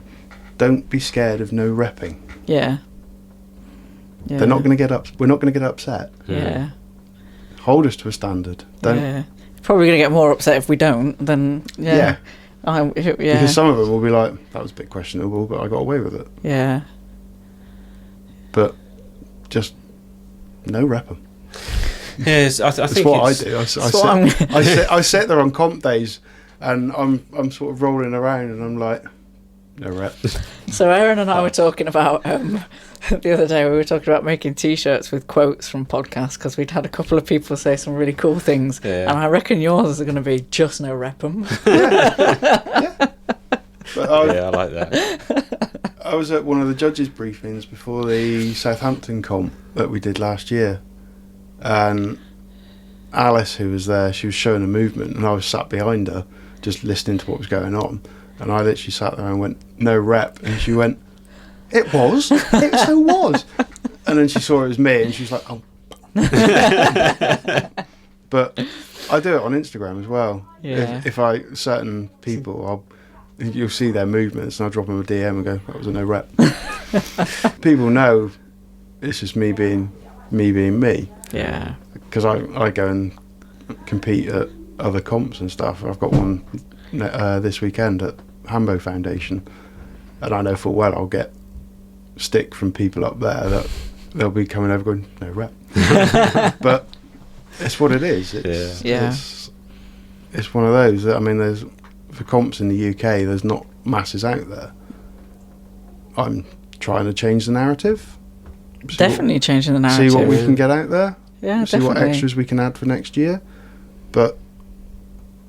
don't be scared of no repping. Yeah. They're not going to get we're not going to get upset. Yeah. Hold us to a standard. Don't. Yeah. Probably going to get more upset if we don't. Then Because some of them will be like, that was a bit questionable, but I got away with it. Yeah. But just no rep them. Yes, I think that's what I do. I sit there on comp days, and I'm sort of rolling around, and I'm like, no rep. So Aaron and I were talking about the other day. We were talking about making T-shirts with quotes from podcasts because we'd had a couple of people say some really cool things, and I reckon yours are going to be just no rep 'em. Yeah. But I like that. I was at one of the judges' briefings before the Southampton comp that we did last year, and Alice, who was there, she was showing a movement, and I was sat behind her, just listening to what was going on, and I literally sat there and went, no rep, and she went, it so was, and then she saw it was me, and she was like, oh. But I do it on Instagram as well. Yeah. If certain people, you'll see their movements, and I'll drop them a DM and go, that was a no rep. People know it's just me being me. Yeah. Because I go and compete at other comps and stuff. I've got one this weekend at Hambo Foundation, and I know full well I'll get stick from people up there that they'll be coming over going, no rep. But it's what it is. It's one of those. I mean, there's for comps in the UK, there's not masses out there. I'm trying to change the narrative. Definitely changing the narrative. See what we can get out there. Yeah, see what extras we can add for next year. But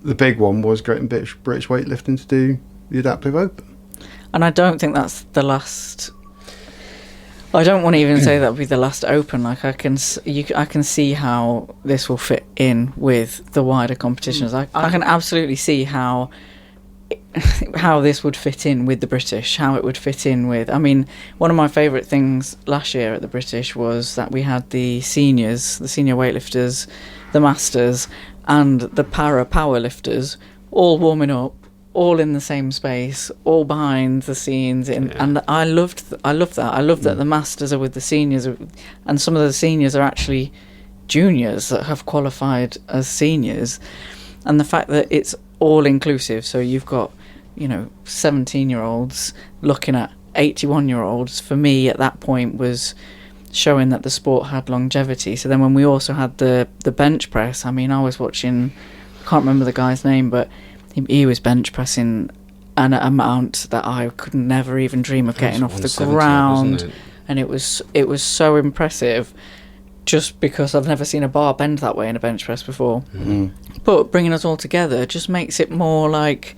the big one was getting British Weightlifting to do the Adaptive Open. And I don't think that's the last. I don't want to even say that would be the last Open. Like I can see how this will fit in with the wider competitions. I can absolutely see how this would fit in with the British, how it would fit in with. I mean, one of my favourite things last year at the British was that we had the seniors, the senior weightlifters, the masters, and the powerlifters all warming up, all in the same space, all behind the scenes, and I loved that. I love that the masters are with the seniors, and some of the seniors are actually juniors that have qualified as seniors, and the fact that it's all inclusive. So you've got 17-year-olds looking at 81-year-olds. For me, at that point, was showing that the sport had longevity. So then when we also had the bench press, I mean, I was watching, I can't remember the guy's name, but he was bench pressing an amount that I could never even dream of getting off the ground, and it was so impressive, just because I've never seen a bar bend that way in a bench press before. Mm-hmm. But bringing us all together just makes it more like,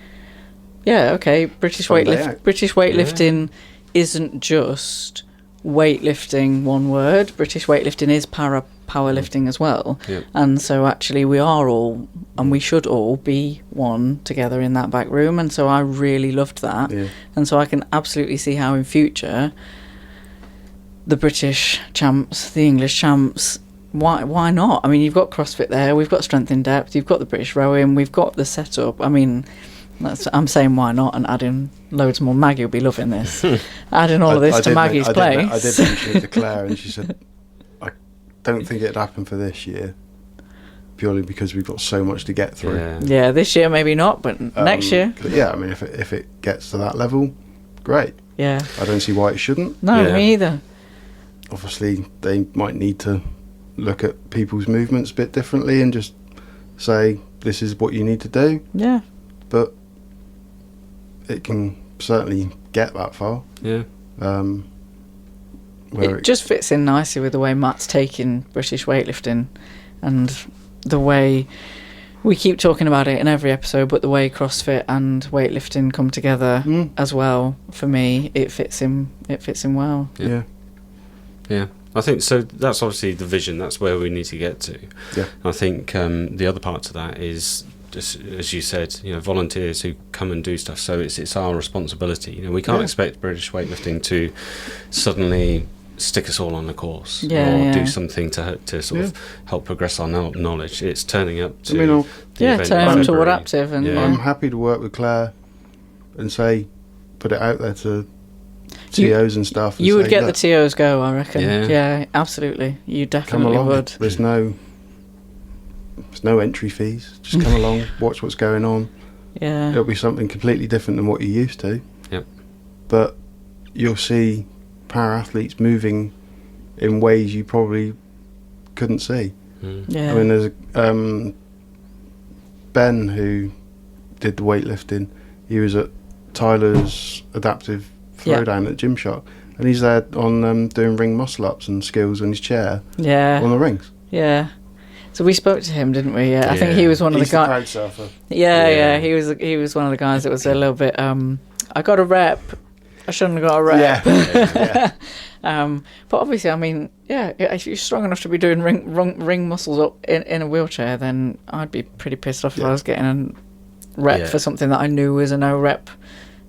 British weightlifting isn't just weightlifting, one word. British weightlifting is powerlifting as well. Yep. And so actually we are all, and we should all be one together in that back room. And so I really loved that. Yeah. And so I can absolutely see how in future the British champs, the English champs, why not? I mean, you've got CrossFit there, we've got Strength in Depth, you've got the British rowing, we've got the setup. I mean, I'm saying why not, and adding loads more. Maggie will be loving this. Adding all of this to Maggie's place. I did mention it to Claire, and she said, I don't think it'd happen for this year, purely because we've got so much to get through. Yeah, this year maybe not, but next year. But yeah, I mean, if it gets to that level, great. Yeah. I don't see why it shouldn't. No, me either. Obviously, they might need to look at people's movements a bit differently and just say, this is what you need to do. Yeah. But it can certainly get that far. Yeah. It just fits in nicely with the way Matt's taking British weightlifting, and the way we keep talking about it in every episode, but the way CrossFit and weightlifting come together as well, for me, it fits in well. Yeah. I think so. That's obviously the vision. That's where we need to get to. Yeah. I think the other part to that is, just, as you said, volunteers who come and do stuff. So it's our responsibility. We can't expect British Weightlifting to suddenly stick us all on a course or do something to sort of help progress our knowledge. It's turning up to turning up to WODAPTIVE, and I'm happy to work with Claire and say, put it out there to TOs and stuff. And you would get the TOs go, I reckon. Yeah, absolutely. You definitely would. There's no entry fees. Just come along, watch what's going on. Yeah, it'll be something completely different than what you're used to. Yep. But you'll see para athletes moving in ways you probably couldn't see. Yeah. I mean, there's Ben who did the weightlifting. He was at Tyler's adaptive throwdown at Gymshark, and he's there on doing ring muscle ups and skills on his chair. On the rings. Yeah. So we spoke to him, didn't we? Yeah. I think he was one of the guys. He's the crowd surfer. Yeah. He was one of the guys that was a little bit. I got a rep. I shouldn't have got a rep. But obviously, I mean, if you're strong enough to be doing ring muscles up in a wheelchair, then I'd be pretty pissed off if I was getting a rep for something that I knew was a no rep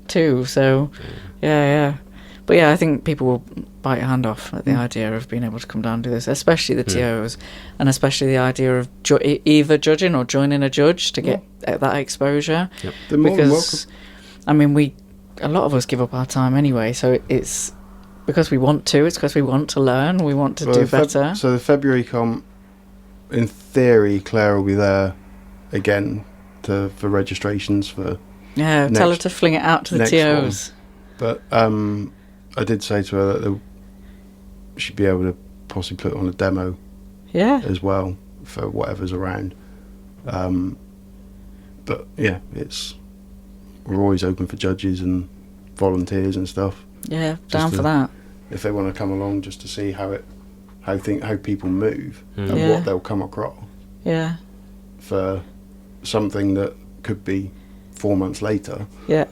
too. So, But I think people will bite your hand off at the idea of being able to come down and do this, especially the TOs, and especially the idea of either judging or joining a judge to get that exposure. Yep. Because, I mean, a lot of us give up our time anyway, so it's because we want to. It's because we want to learn. We want to do better. So the February comp, in theory, Claire will be there again for registrations for. Yeah, tell her to fling it out to the TOs. But I did say to her that she'd be able to possibly put on a demo. As well for whatever's around. But we're always open for judges and volunteers and stuff. Yeah, down for that. If they want to come along just to see how people move and what they'll come across. Yeah. For something that could be 4 months later. Yeah.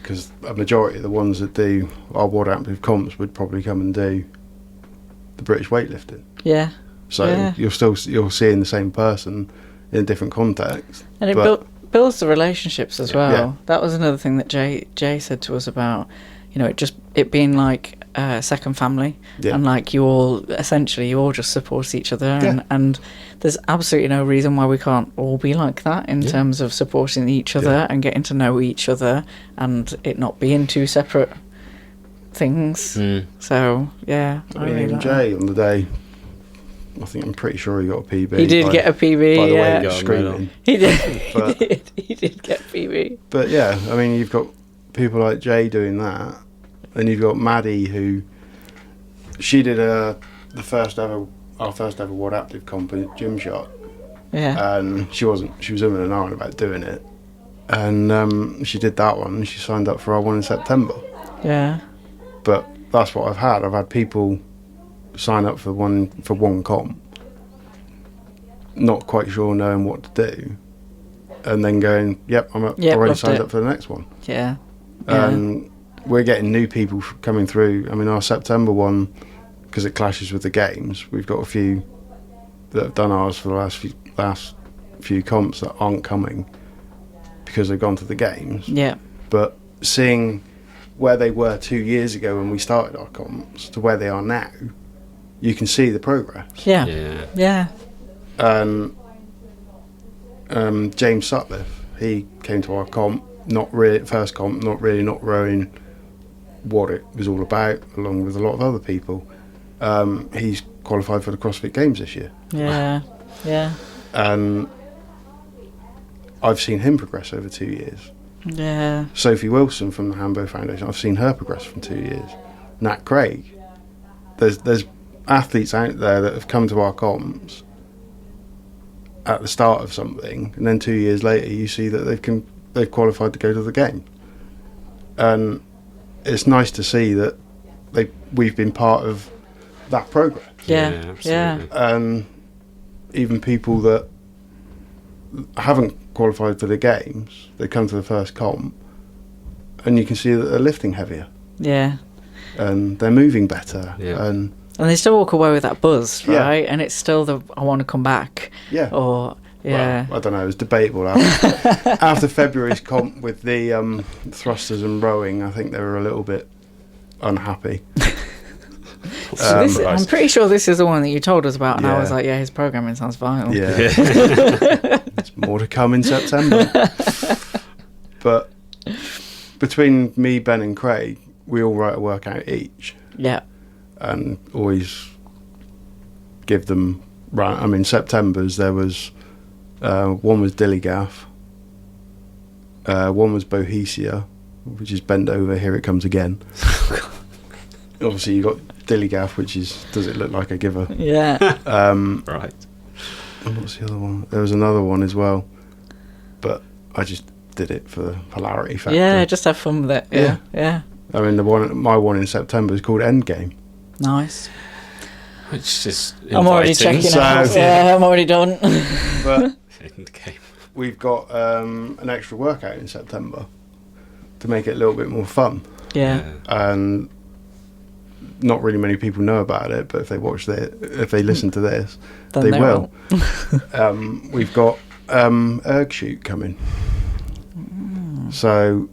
Because a majority of the ones that do our WODAPTIVE comps would probably come and do the British weightlifting. Yeah. So you're seeing the same person in a different context. And it builds the relationships as well. Yeah. That was another thing that Jay said to us about, it being like a second family, and like you all just support each other, and there's absolutely no reason why we can't all be like that in terms of supporting each other and getting to know each other, and it not being two separate things. So I really like Jay on the day, I'm pretty sure he got a PB. He did get a PB. By the way, he got screaming. He did. He did get PB. But you've got people like Jay doing that, and you've got Maddie who she did our first ever WODAPTIVE comp at Gymshark. Yeah. And she was umming and ahhing about doing it, and she did that one. And she signed up for our one in September. Yeah. But that's what I've had. I've had people sign up for one comp, not quite sure knowing what to do, and then going, I'm already signed up for the next one. Yeah. And we're getting new people coming through. I mean, our September one, because it clashes with the games, we've got a few that have done ours for the last few comps that aren't coming because they've gone to the games. Yeah. But seeing where they were 2 years ago when we started our comps to where they are now, you can see the progress. Yeah. James Sutcliffe, he came to our comp, not knowing what it was all about, along with a lot of other people. He's qualified for the CrossFit Games this year. Yeah. And I've seen him progress over 2 years. Yeah. Sophie Wilson from the Hambo Foundation, I've seen her progress from 2 years. Nat Craig. There's athletes out there that have come to our comps at the start of something, and then 2 years later you see that they've qualified to go to the game. And it's nice to see that we've been part of that progress. Yeah. And even people that haven't qualified for the games, they come to the first comp, and you can see that they're lifting heavier. Yeah. And they're moving better. Yeah. And they still walk away with that buzz, Yeah. right? And it's still the I want to come back. yeah. Or yeah. Well, I don't know. It was debatable after February's comp with the thrusters and rowing. I think they were a little bit unhappy. So I'm pretty sure this is the one that you told us about, and I Yeah. was like, yeah, his programming sounds vile. Yeah. There's more to come in September. But between me, Ben, and Craig, we all write a workout each, Yeah. and always give them. Right. I mean, September's there was one was Dillygaff, one was Bohesia, which is bend over. Here it comes again. Obviously, you got Dillygaff, which is does it look like a giver? Yeah. Right. And what's the other one? There was another one as well, but I just did it for the polarity factor. Yeah, just have fun with it. Yeah. Yeah. I mean, my one in September is called Endgame. Nice. Which is I'm already inviting. checking out. Yeah, I'm already done. But Endgame. we've got an extra workout in September to make it a little bit more fun, Yeah. and not really many people know about it. But if they listen to this, Then they will. We've got erg shoot coming. So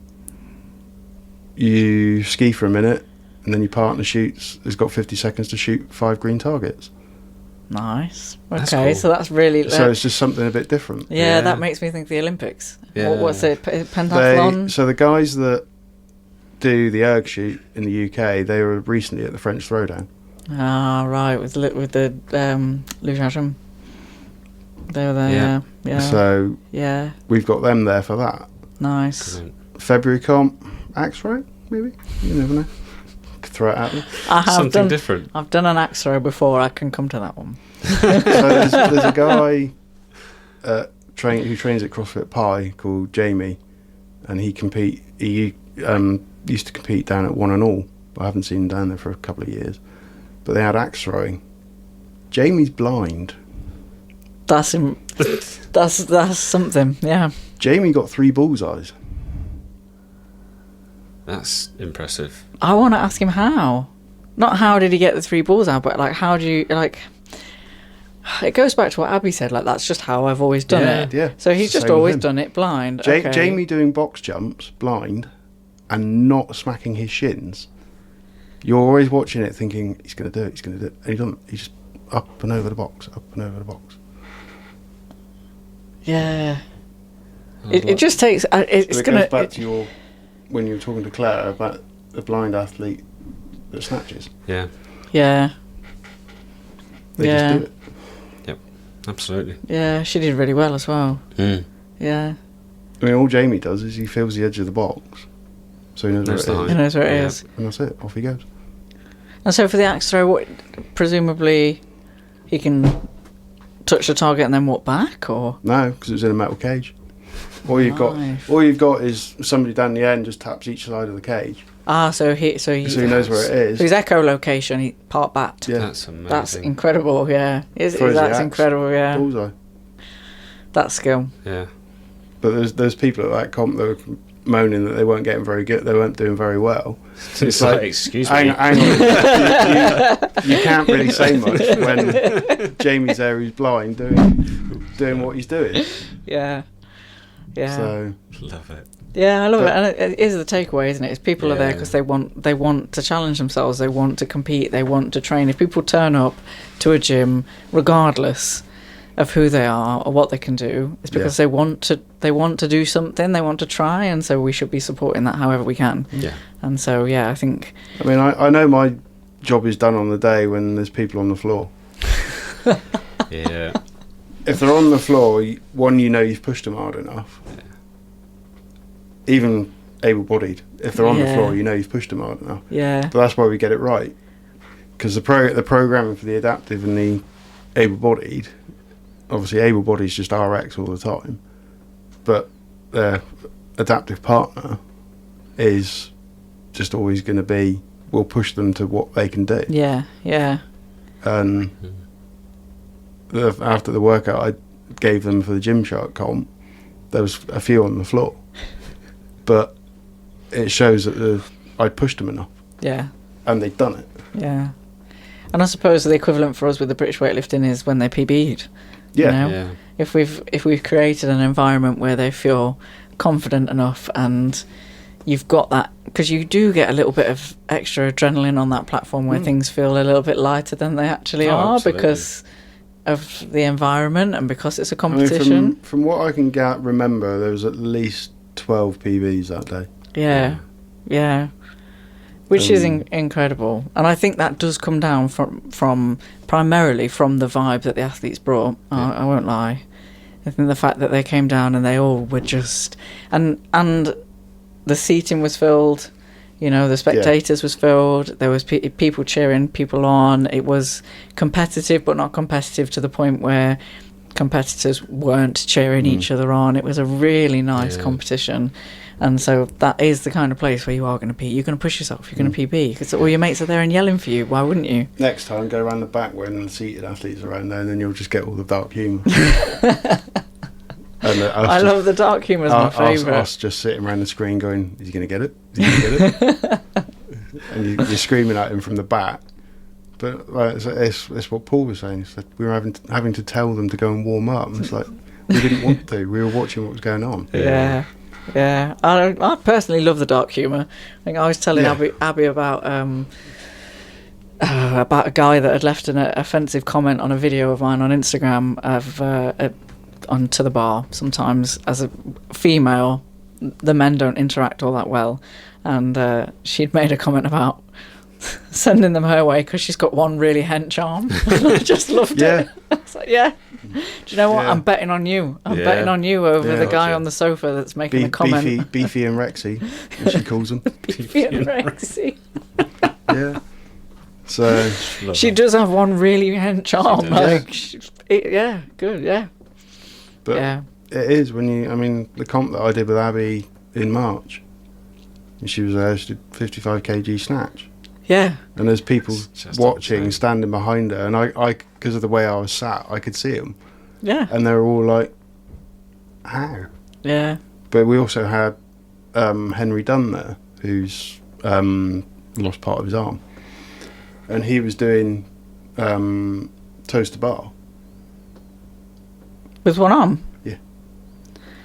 you ski for a minute, and then your partner shoots. Has got 50 seconds to shoot 5 green targets. Nice. That's Okay, cool. so that's really. So it's just something a bit different. Yeah, Yeah. that makes me think the Olympics. Yeah. What's it? Pentathlon? So the guys that do the erg shoot in the UK, they were recently at the French Throwdown. Ah, right, with the Lujajum. They were there. Yeah. Yeah. So Yeah. we've got them there for that. Nice. February comp, axe throw, maybe? You never know. Could throw it out there. I have Something done. different. I've done an axe throw before. I can come to that one. So there's a guy who trains at CrossFit Pi called Jamie, and he used to compete down at One and All. I haven't seen him down there for a couple of years. But they had axe throwing. Jamie's blind. That's something. Yeah. Jamie got 3 bullseyes. That's impressive. I want to ask him how. Not how did he get the 3 balls out, but like how do you like? It goes back to what Abby said. Like that's just how I've always done Yeah. it. Yeah. So he's just Same with always him. done it blind. Okay. Jamie doing box jumps blind and not smacking his shins. You're always watching it thinking he's going to do it, and he doesn't. He's just up and over the box, up and over the box. Yeah. It just takes. It's It gonna. goes back to when you were talking to Claire about the blind athlete that snatches. Yeah. Yeah. They Yeah. just do it. Absolutely. Yeah. She did really well as well. Mm. Yeah. I mean, all Jamie does is he feels the edge of the box, so he knows Knows where the it He is, knows where it Yeah. is. and that's it. Off he goes. And so for the axe throw, presumably he can touch the target and then walk back, or No, because it was in a metal cage. All you've Nice. got is somebody down the end just taps each side of the cage, so he so he knows where it is. his echolocation, he part bat. Yeah, That's amazing. That's incredible. Yeah, Throws the that's axe. incredible. Yeah, bullseye. that skill. Yeah. But there's people at that comp that were moaning that they weren't getting very good, they weren't doing very well. It's like, excuse me. Hang on. you can't really say much when Jamie's there who's blind doing what he's doing. Yeah, yeah, So Love it. yeah. I love it, and it is the takeaway, isn't it? It's people are there Yeah. because they want to challenge themselves, they want to compete, they want to train. If people turn up to a gym, regardless of who they are or what they can do, it's because they want to do something, they want to try, and so we should be supporting that however we can. Yeah. And so yeah, I think I mean, I know my job is done on the day when there's people on the floor. Yeah. If they're on the floor, you know you've pushed them hard enough. Even able-bodied, if they're on the Yeah. floor, you know you've pushed them hard enough. yeah, But that's why we get it right, because the programming for the adaptive and the able-bodied, obviously able-bodied is just RX all the time, but their adaptive partner is just always going to be, we'll push them to what they can do. yeah, yeah, And after the workout I gave them for the Gymshark comp, there was a few on the floor, but it shows that I'd pushed them enough. Yeah. And they'd done it. Yeah. And I suppose the equivalent for us with the British weightlifting is when they PB'd. Yeah. You know? Yeah. If we've created an environment where they feel confident enough, and you've got that, because you do get a little bit of extra adrenaline on that platform where things feel a little bit lighter than they actually are, absolutely. because of the environment and because it's a I competition. mean, from what I can remember, there was at least 12 PBs that day. Yeah. Which is incredible. And I think that does come down from primarily from the vibe that the athletes brought. I won't lie. I think the fact that they came down and they all were just... And the seating was filled, you know, the spectators was filled, there was people cheering people on. It was competitive, but not competitive to the point where competitors weren't cheering each other on. It was a really nice competition. And so that is the kind of place where you are going to you're going to push yourself, you're going to PB, because all your mates are there and yelling for you. Why wouldn't you? Next time, go around the back when the seated athletes are around there, and then you'll just get all the dark humour. I love the dark humour, is my favourite. Us just sitting around the screen going, is he going to get it? Is he going to get it? And you're screaming at him from the back. But it's what Paul was saying. It's like we were having to tell them to go and warm up. And it's like, we didn't want to. We were watching what was going on. Yeah. I personally love the dark humour. I think I was telling Abby about a guy that had left an offensive comment on a video of mine on Instagram onto the bar. Sometimes as a female, the men don't interact all that well, and she'd made a comment about sending them her way because she's got one really hench arm. I just loved it. I was like, do you know what? I'm betting on you. I'm betting on you over the guy on the sofa that's making a comment. Beefy and Rexy, as she calls them. Beefy and Rexy. Yeah. So she does have one really hench arm. Good. But it is when the comp that I did with Abby in March, and she was there, she did 55 kg snatch. Yeah. And there's people watching, standing behind her, and I, because of the way I was sat, I could see them. Yeah. And they were all like, how? Yeah. But we also had Henry Dunn there, who's lost part of his arm. And he was doing toes to bar. With one arm? Yeah.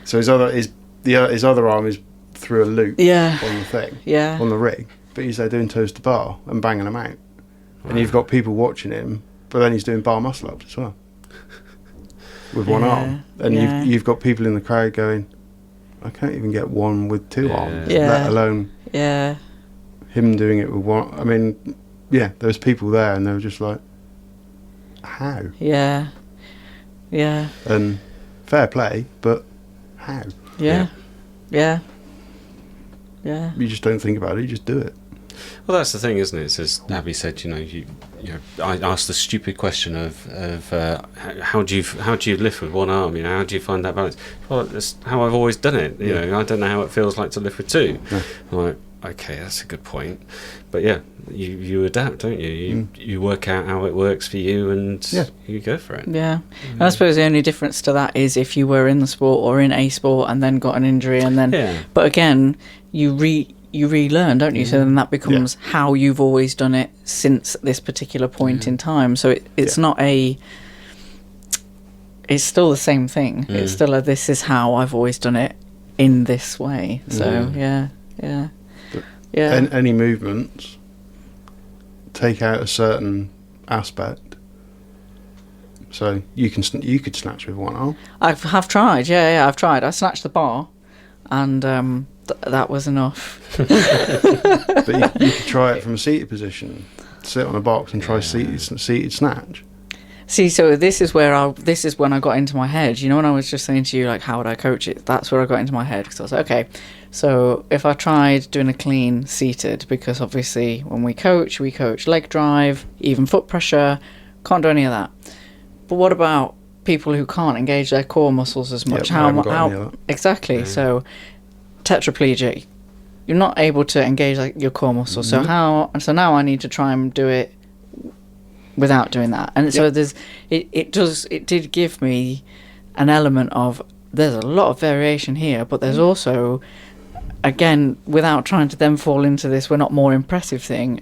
So his other arm is through a loop on the thing, on the rig. But he's there doing toes to bar and banging them out. Wow. And you've got people watching him, but then he's doing bar muscle ups as well. With one arm. And you've got people in the crowd going, I can't even get one with two arms, let alone him doing it with one. I mean, there was people there and they were just like, how? Yeah. And fair play, but how? Yeah. You just don't think about it, you just do it. Well, that's the thing, isn't it? It's as Abby said, I asked the stupid question of how do you lift with one arm? How do you find that balance? Well, that's how I've always done it. I don't know how it feels like to lift with two. No. I'm like, okay, that's a good point. But you adapt, don't you? You work out how it works for you, and you go for it. Yeah. And I suppose the only difference to that is if you were in the sport or in a sport and then got an injury, and then. But again, you relearn, don't you? So then that becomes how you've always done it since this particular point in time. So it's not it's still the same thing. It's still this is how I've always done it in this way. So And any movements take out a certain aspect. So you could snatch with one arm. I have tried. I've tried. I snatched the bar, and that was enough. But you could try it from a seated position. Sit on a box and try seated snatch. See, so this is when I got into my head. When I was just saying to you, like, how would I coach it? That's where I got into my head, because I was like, okay, so if I tried doing a clean seated, because obviously when we coach leg drive, even foot pressure, can't do any of that. But what about people who can't engage their core muscles as much? How exactly? Yeah. So tetraplegic, you're not able to engage your core muscles. So now I need to try and do it without doing that. And so it did give me an element of, there's a lot of variation here, but there's also, again, without trying to then fall into this we're not more impressive thing,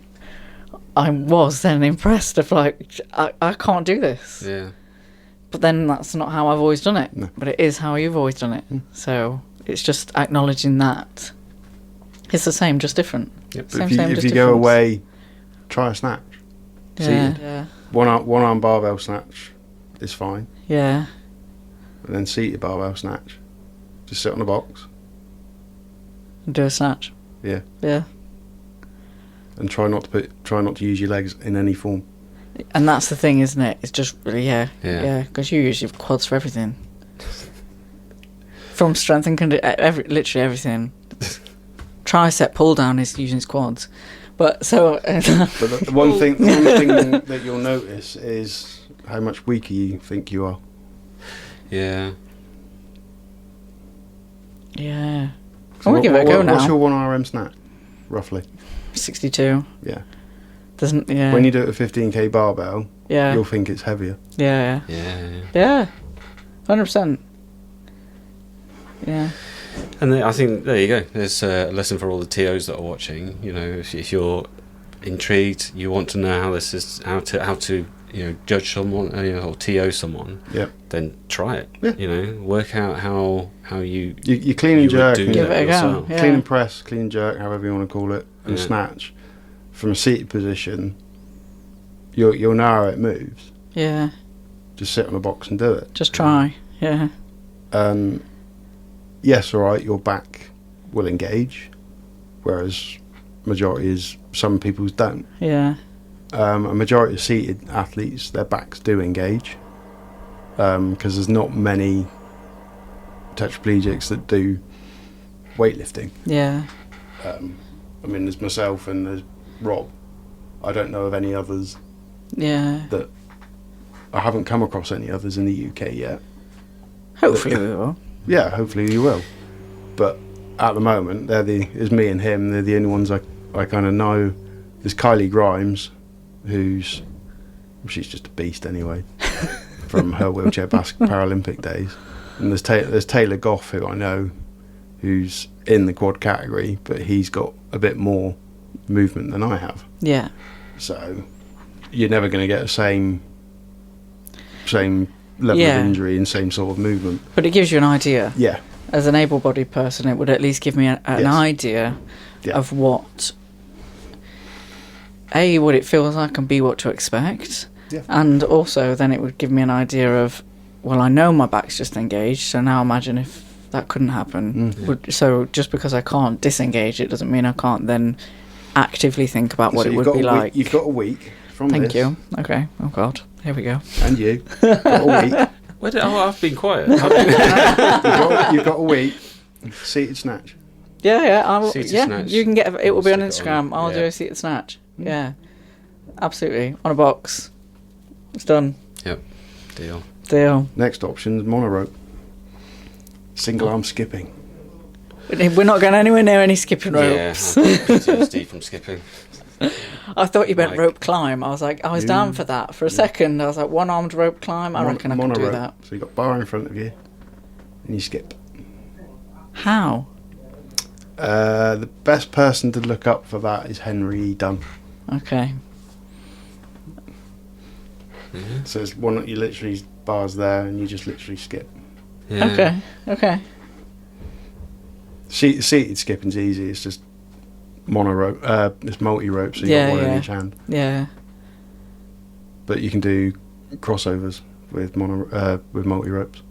I was then impressed of like, I can't do this. Yeah. But then that's not how I've always done it. No. But it is how you've always done it. So it's just acknowledging that it's the same, just different. Yep. But if you go away, try a snatch. Yeah. Seated. Yeah. One arm barbell snatch is fine. Yeah. And then seated barbell snatch. Just sit on a box. Do a snatch. Yeah. Yeah. And try not to use your legs in any form. And that's the thing, isn't it? It's just really, Yeah. because you use your quads for everything. From strength and literally everything. Tricep pull down is using his quads. But so... But the one thing that you'll notice is how much weaker you think you are. Yeah. Yeah. So I'm going to give it a go now. What's your 1RM snatch, roughly? 62. Yeah. Doesn't, yeah. When you do it with 15k barbell, yeah. you'll think it's heavier. Yeah. Yeah. Yeah. 100%. Yeah. And I think there you go. There's a lesson for all the TOs that are watching. You know, if you're intrigued, you want to know how this is, how to judge someone, or TO someone. Yep. Then try it. Yeah. You know, work out how you clean and jerk, do Give that it a go. yourself. Yeah. clean and press, clean and jerk, however you want to call it, and Yeah. snatch from a seated position. You'll know how it moves. Yeah. Just sit on a box and do it. Just try. Yeah. Yes, all right, your back will engage, whereas majority is some people's don't. Yeah. A majority of seated athletes, their backs do engage, because there's not many tetraplegics that do weightlifting. Yeah. I mean, there's myself and there's Rob. I don't know of any others Yeah. that... I haven't come across any others in the UK yet. Hopefully we will. Yeah, hopefully you will. But at the moment, it's me and him. They're the only ones I kind of know. There's Kylie Grimes, she's just a beast anyway, from her wheelchair Paralympic days. And there's Taylor Goff, who I know, who's in the quad category, but he's got a bit more movement than I have. Yeah. So you're never going to get the same level of injury and same sort of movement. But it gives you an idea. Yeah. As an able-bodied person, it would at least give me an idea of what it feels like and what to expect. Yeah. And also then it would give me an idea of, well, I know my back's just engaged, so now imagine if that couldn't happen. So just because I can't disengage it doesn't mean I can't then actively think about what it would be like. You've got a week from this. Thank you. Okay. Oh, God. Here we go. And you. Got a week. I've been quiet. You've got a week. Seated snatch. Yeah. Seated yeah. snatch. You can get it. Will be on Stick it on. Instagram. I'll do Yeah. a seated snatch. Yeah. Absolutely. On a box. It's done. Yep. Deal. Next option is monorope. Single arm skipping. We're not going anywhere near any skipping ropes. Yeah. I've got PTSD from skipping. I thought you meant Like- rope climb. I was like, I was down for that. For a second, I was like, one-armed rope climb? I reckon I could do Monorope. that. So you've got bar in front of you and you skip. How? The best person to look up for that is Henry Dunn. Okay. So it's one, you literally bars there and you just literally skip. Yeah. Okay. Seated skipping's easy. It's just monorope. It's multi-rope, so you got one in each hand. Yeah. But you can do crossovers with multi-ropes.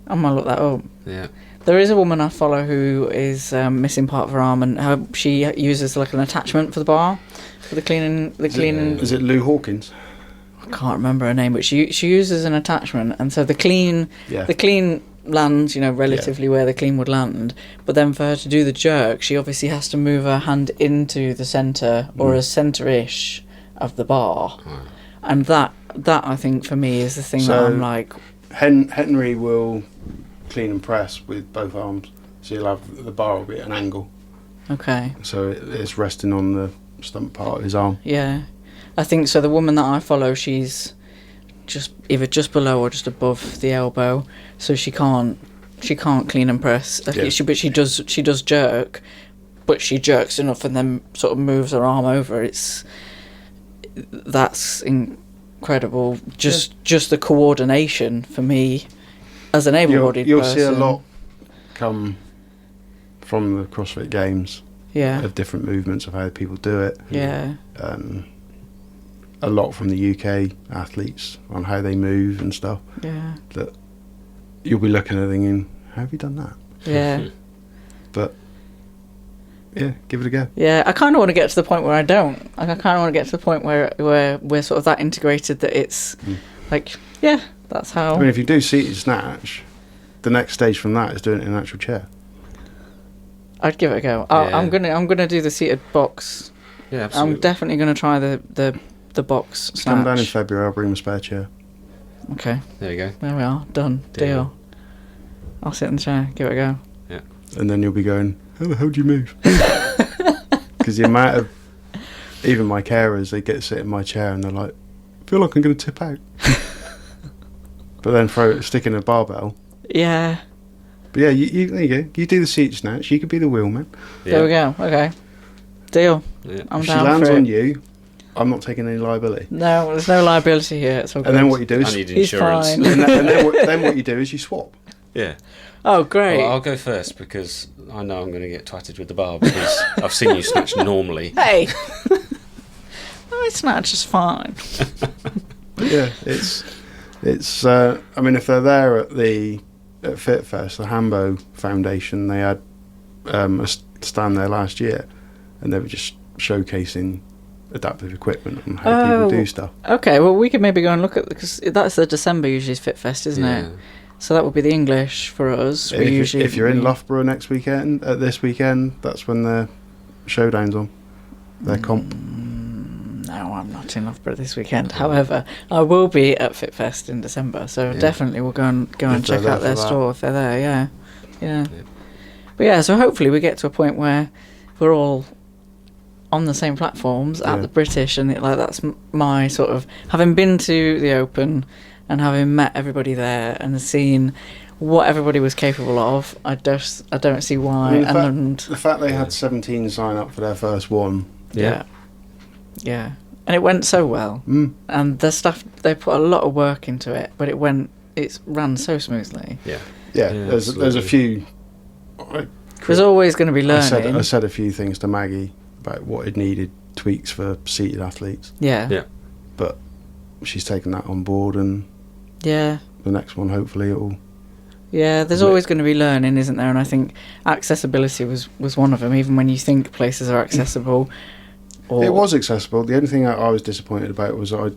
I'm going to look that up. Yeah. There is a woman I follow who is missing part of her arm, and she uses like an attachment for the bar, for the cleaning. Is it Lou Hawkins? I can't remember her name, but she uses an attachment, and so the clean lands, relatively where the clean would land. But then for her to do the jerk, she obviously has to move her hand into the centre or a centre-ish of the bar, and that I think for me is the thing that I'm like. Henry will clean and press with both arms, so you'll have the bar will be at an angle. Okay. So it's resting on the stump part of his arm. Yeah. I think so. The woman that I follow, she's either just below or just above the elbow, so she can't clean and press. Yeah. But she does jerk, but she jerks enough and then sort of moves her arm over. That's incredible. Just the coordination for me as an able-bodied you'll person. see a lot come from the CrossFit Games. Yeah. Of different movements of how people do it. Yeah. A lot from the UK athletes on how they move and stuff. Yeah. That you'll be looking at thinking, how have you done that? Yeah. But yeah, give it a go. Yeah, I kind of want to get to the point where I don't. Like, I kind of want to get to the point where we're sort of that integrated that it's like, yeah, that's how. I mean, if you do seated snatch, the next stage from that is doing it in an actual chair. I'd give it a go. Yeah. I'm gonna do the seated box. Yeah, absolutely. I'm definitely gonna try the box snatch. Come down in February. I'll bring a spare chair. Okay, There you go. there we are. Done. Deal. I'll sit in the chair. Give it a go. Yeah. And then you'll be going, how the hell do you move? Because the amount of, even my carers, they get to sit in my chair and they're like, I feel like I'm going to tip out. But then stick in a barbell. Yeah. But yeah, you there you go. You do the seat snatch. You could be the wheelman. Yeah. There we go. Okay. Deal. Yeah. I'm If she down lands for on it. you, I'm not taking any liability. No, there's no liability here. It's all good. And then what you do I is, need He's insurance. fine. then what you do is you swap. Yeah. Oh, great. Well, I'll go first because I know I'm going to get twatted with the bar because I've seen you snatch normally. Hey. My snatch is fine. But yeah, it's. I mean, if they're there at FitFest, the Hambo Foundation, they had a stand there last year, and they were just showcasing adaptive equipment and how people do stuff. Okay, well, we could maybe go and look at, because that's the December usually is FitFest, isn't Yeah. it? So that would be the English for us. If you're in Loughborough this weekend, that's when the showdown's on. Their comp. No, I'm not in Loughborough this weekend. However, I will be at FitFest in December, so definitely we'll go and they're check there out their for that. store if they're there. Yeah. But yeah, so hopefully we get to a point where we're all on the same platforms at the British, and that's my sort of, having been to the Open and having met everybody there and seen what everybody was capable of, I don't see why. I mean, the fact they had 17 sign up for their first one. Yeah. And it went so well. And the staff, they put a lot of work into it, but it ran so smoothly. Yeah. There's a few. There's always going to be learning. I said a few things to Maggie about what it needed, tweaks for seated athletes. Yeah. But she's taken that on board, and the next one, hopefully, it'll. Yeah, there's always going to be learning, isn't there? And I think accessibility was one of them. Even when you think places are accessible, It was accessible. The only thing I was disappointed about was I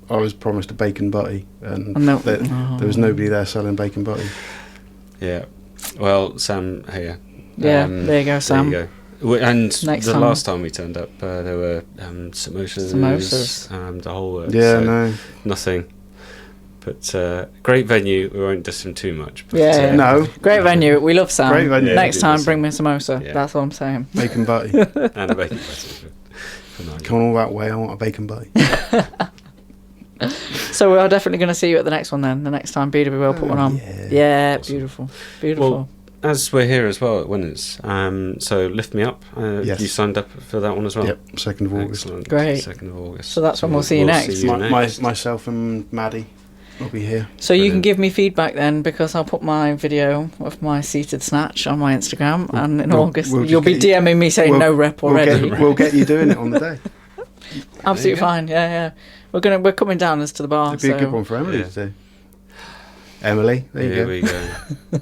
was promised a bacon butty, and there was nobody there selling bacon butty. Yeah. Well, Sam here. Yeah, there you go, Sam. There you go. And Next the time. last time we turned up, there were samosas. The whole works. Yeah, so no. Nothing. But great venue. We won't diss him too much. But, Yeah. No. Great venue. We love Sam. Great venue. Next Yeah, time, listen. bring me a samosa. Yeah. That's what I'm saying. Bacon butty. And a bacon butty. Come on all that way, I want a bacon butty. So we are definitely going to see you at the next one then. The next time BW will put one on. Yeah, Awesome. beautiful. Well, as we're here as well at Winners, so Lift Me Up. Yes. You signed up for that one as well. Yep, 2nd of August. Excellent. Great. 2nd of August. So that's when we'll see you next. Myself and Maddie will be here. So you can Brilliant. give me feedback then, because I'll put my video of my seated snatch on my Instagram, and in August we'll just you'll be get DMing me saying no rep already. We'll get you doing it on the day. Absolutely fine. Yeah. We're coming down as to the bar. It'd be a good so- one for Emily Yeah. to do. Emily, there you Here go. we go.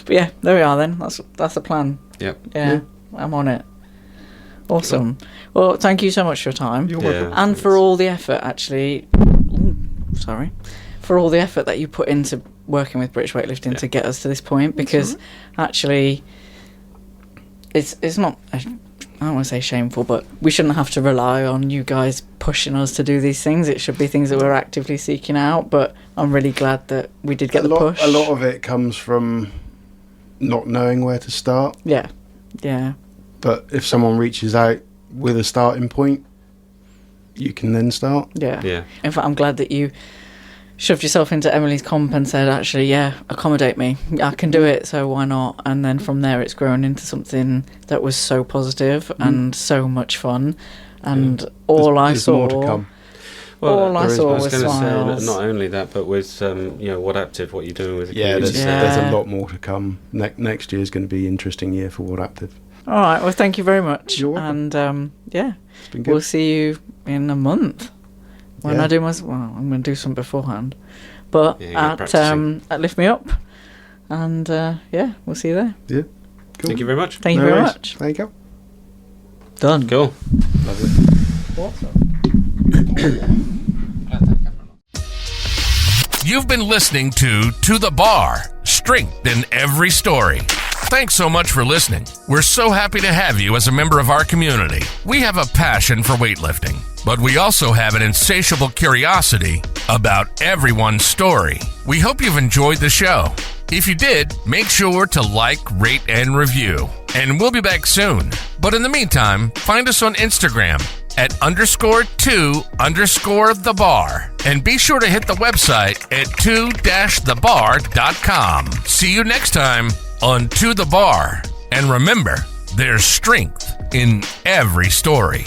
But yeah, there we are then. That's the plan. Yep. Yeah, I'm on it. Awesome. Well, thank you so much for your time. You're Yeah. welcome. And for all the effort, actually. For all the effort that you put into working with British Weightlifting to get us to this point, because actually, it's not. I don't want to say shameful, but we shouldn't have to rely on you guys pushing us to do these things. It should be things that we're actively seeking out. But I'm really glad that we did get the push. A lot of it comes from not knowing where to start. Yeah. But if someone reaches out with a starting point, you can then start. Yeah. In fact, I'm glad that you shoved yourself into Emily's comp and said, actually, accommodate me. I can do it, so why not? And then from there, it's grown into something that was so positive and so much fun. And There's more to come. Well, all I saw was going to smiles. say, not only that, but with WODAPTIVE, what you're doing with the Yeah, community. there's a lot more to come. Next year is going to be an interesting year for WODAPTIVE. All right, well, thank you very much. You're welcome. And It's been good. we'll see you in a month when Yeah. I do I'm going to do some beforehand. But Yeah, practicing. at Lift Me Up. And we'll see you there. Yeah, cool. Thank you very much. Thank you No very worries. much. There you go. Done. Cool. Lovely. You've been listening to the Bar, Strength in Every Story. Thanks so much for listening. We're so happy to have you as a member of our community. We have a passion for weightlifting, but we also have an insatiable curiosity about everyone's story. We hope you've enjoyed the show. If you did, make sure to like, rate, and review. And we'll be back soon. But in the meantime, find us on Instagram at _2_the bar. And be sure to hit the website at 2-thebar.com. See you next time on To The Bar. And remember, there's strength in every story.